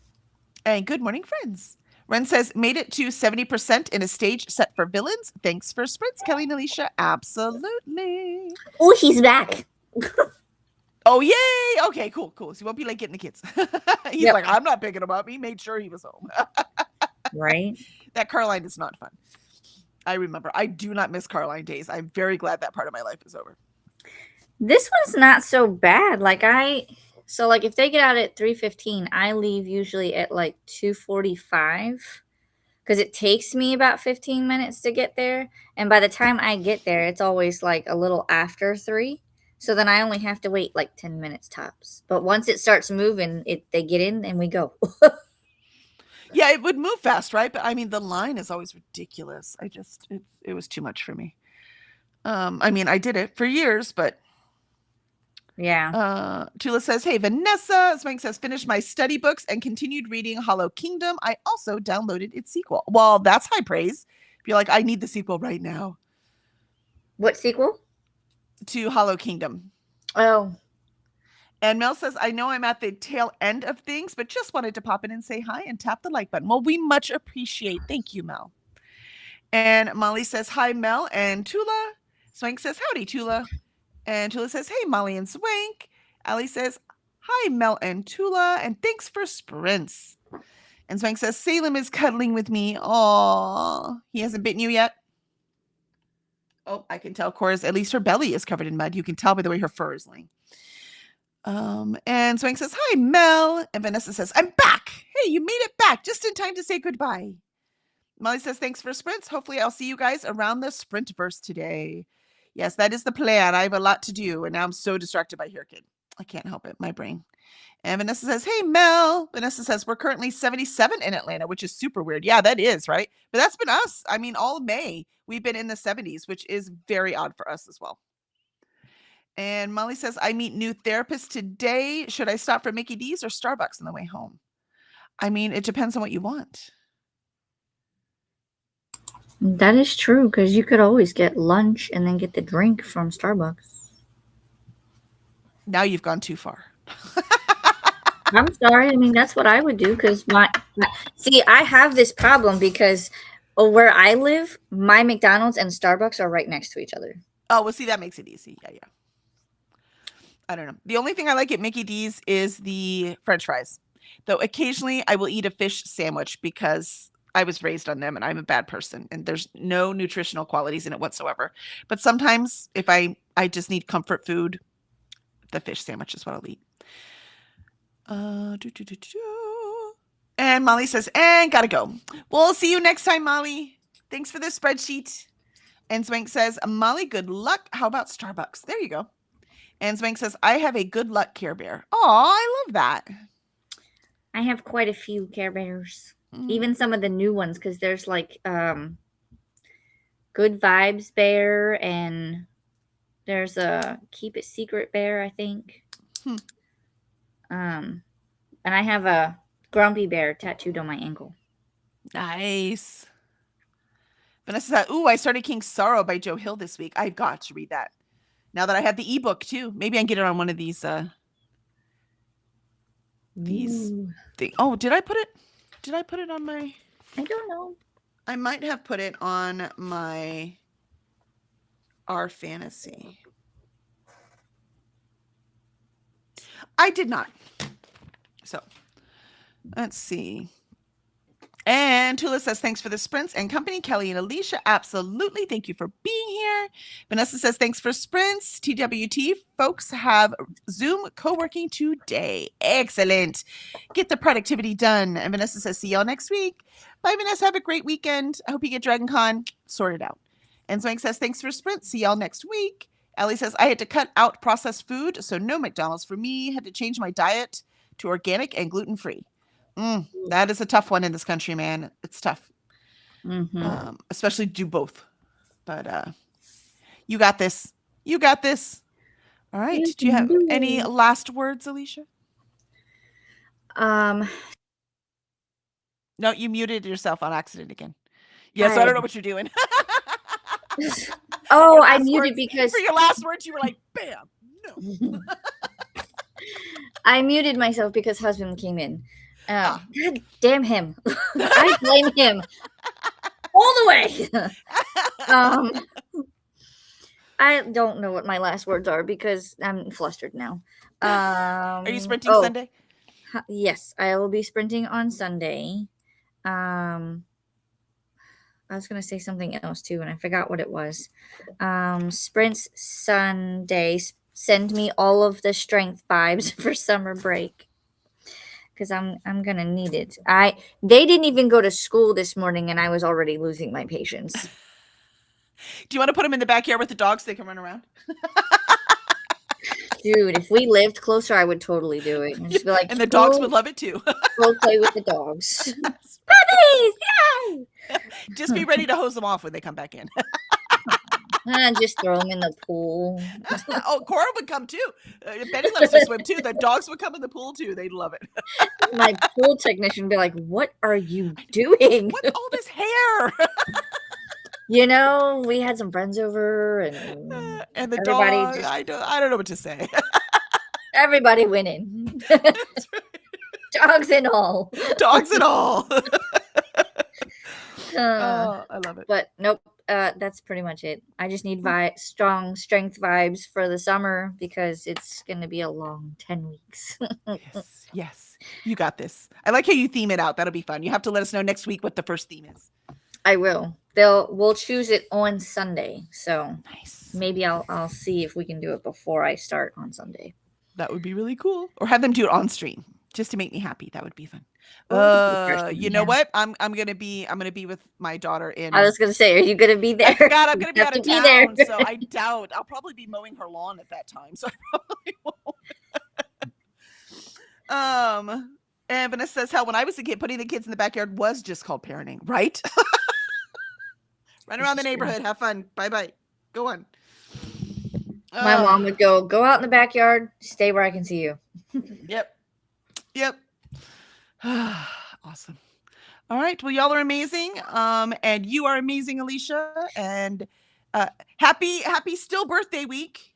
And good morning, friends. Ren says, made it to 70% in a stage set for villains. Thanks for sprints, Kelly and Alicia. Absolutely. Oh, he's back. Oh, yay. Okay, cool. So you won't be like getting the kids. He's like, I'm not picking him up. He made sure he was home. Right? That Carline is not fun. I remember. I do not miss Carline days. I'm very glad that part of my life is over. This one's not so bad. So if they get out at 3:15, I leave usually at 2:45 because it takes me about 15 minutes to get there. And by the time I get there, it's always a little after 3. So then I only have to wait 10 minutes tops. But once it starts moving, they get in and we go. Yeah, it would move fast, right? But I mean, the line is always ridiculous. It was too much for me. I mean, I did it for years, but yeah. Tula says, hey, Vanessa. Swank says, finished my study books and continued reading Hollow Kingdom. I also downloaded its sequel. Well, that's high praise. If you're like, I need the sequel right now. What sequel? To Hollow Kingdom. Oh. And Mel says, I know I'm at the tail end of things, but just wanted to pop in and say hi and tap the like button. Well, we much appreciate. Thank you, Mel. And Molly says, hi, Mel and Tula. Swank says, howdy, Tula. And Tula says, hey, Molly and Swank. Ali says, hi, Mel and Tula. And thanks for sprints. And Swank says, Salem is cuddling with me. Aw, he hasn't bitten you yet? Oh, I can tell Cora's, at least her belly is covered in mud. You can tell by the way her fur is laying. And Swank says, hi, Mel. And Vanessa says, I'm back. Hey, you made it back just in time to say goodbye. Molly says, thanks for sprints. Hopefully I'll see you guys around the Sprintverse today. Yes, that is the plan. I have a lot to do. And now I'm so distracted by Hairkid. I can't help it. My brain. And Vanessa says, hey, Mel. Vanessa says, we're currently 77 in Atlanta, which is super weird. Yeah, that is, right? But that's been us. I mean, all May, we've been in the 70s, which is very odd for us as well. And Molly says, I meet new therapists today. Should I stop for Mickey D's or Starbucks on the way home? I mean, it depends on what you want. That is true, because you could always get lunch and then get the drink from Starbucks. Now you've gone too far. I'm sorry. I mean, that's what I would do because see, I have this problem because where I live, my McDonald's and Starbucks are right next to each other. Oh, well, see, that makes it easy. Yeah. I don't know. The only thing I like at Mickey D's is the French fries. Though occasionally I will eat a fish sandwich because I was raised on them and I'm a bad person and there's no nutritional qualities in it whatsoever. But sometimes if I just need comfort food, the fish sandwich is what I'll eat. And Molly says, and gotta go. We'll see you next time, Molly. Thanks for the spreadsheet. And Swank says, Molly, good luck. How about Starbucks? There you go. And Swank says, I have a good luck Care Bear. Oh, I love that. I have quite a few Care Bears. Even some of the new ones, because there's like Good Vibes Bear, and there's a Keep It Secret Bear, I think. And I have a Grumpy Bear tattooed on my ankle. Nice. Vanessa said, ooh, I started King's Sorrow by Joe Hill this week. I've got to read that. Now that I have the ebook too. Maybe I can get it on one of these things. Oh, did I put it on my... I don't know. I might have put it on my Our Fantasy. I did not. So, let's see. And Tula says, thanks for the sprints and company. Kelly and Alicia, absolutely. Thank you for being here. Vanessa says, thanks for sprints. TWT folks have Zoom co-working today. Excellent. Get the productivity done. And Vanessa says, see y'all next week. Bye, Vanessa. Have a great weekend. I hope you get Dragon Con sorted out. And Swank says, thanks for sprints. See y'all next week. Ellie says, I had to cut out processed food, so no McDonald's for me. Had to change my diet to organic and gluten-free. That is a tough one in this country, man. It's tough. Especially do both. But you got this. You got this. All right. Do you have any last words, Alicia? No, you muted yourself on accident again. Yes, I don't know what you're doing. Oh, I muted because... For your last words, you were like, bam. No. I muted myself because husband came in. God damn him. I blame him all the way. I don't know what my last words are because I'm flustered now. Are you sprinting Sunday? Yes, I will be sprinting on Sunday. I was going to say something else too, and I forgot what it was. Sprints Sunday. Send me all of the strength vibes for summer break. Because I'm gonna need it. They didn't even go to school this morning, and I was already losing my patience. Do you want to put them in the backyard with the dogs so they can run around? Dude, if we lived closer, I would totally do it. And just be like, and the dogs would love it too. Go play with the dogs. Puppies, yay! Just be ready to hose them off when they come back in. And just throw them in the pool. Oh, Cora would come too. Betty loves to swim too. The dogs would come in the pool too. They'd love it. My pool technician would be like, what are you doing? What's all this hair? You know, we had some friends over and the dog, I don't know what to say. Everybody winning. Dogs and all. Dogs and all. I love it. But nope. That's pretty much it. I just need strong strength vibes for the summer because it's going to be a long 10 weeks. Yes. You got this. I like how you theme it out. That'll be fun. You have to let us know next week what the first theme is. I will. We'll choose it on Sunday. So nice. Maybe I'll see if we can do it before I start on Sunday. That would be really cool. Or have them do it on stream just to make me happy. That would be fun. You know what? I'm gonna be with my daughter in. I was gonna say, are you gonna be there? I forgot I'm gonna be out of town, so I doubt I'll probably be mowing her lawn at that time. So I probably won't. And Vanessa says, hell, when I was a kid, putting the kids in the backyard was just called parenting, right? Run around the neighborhood, have fun. Bye. Go on. My mom would go out in the backyard, stay where I can see you. Yep. Awesome. All right. Well, y'all are amazing. And you are amazing, Alicia. And happy still birthday week.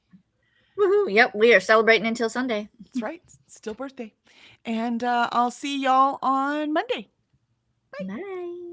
Woohoo. Yep. We are celebrating until Sunday. That's right. Still birthday. And I'll see y'all on Monday. Bye.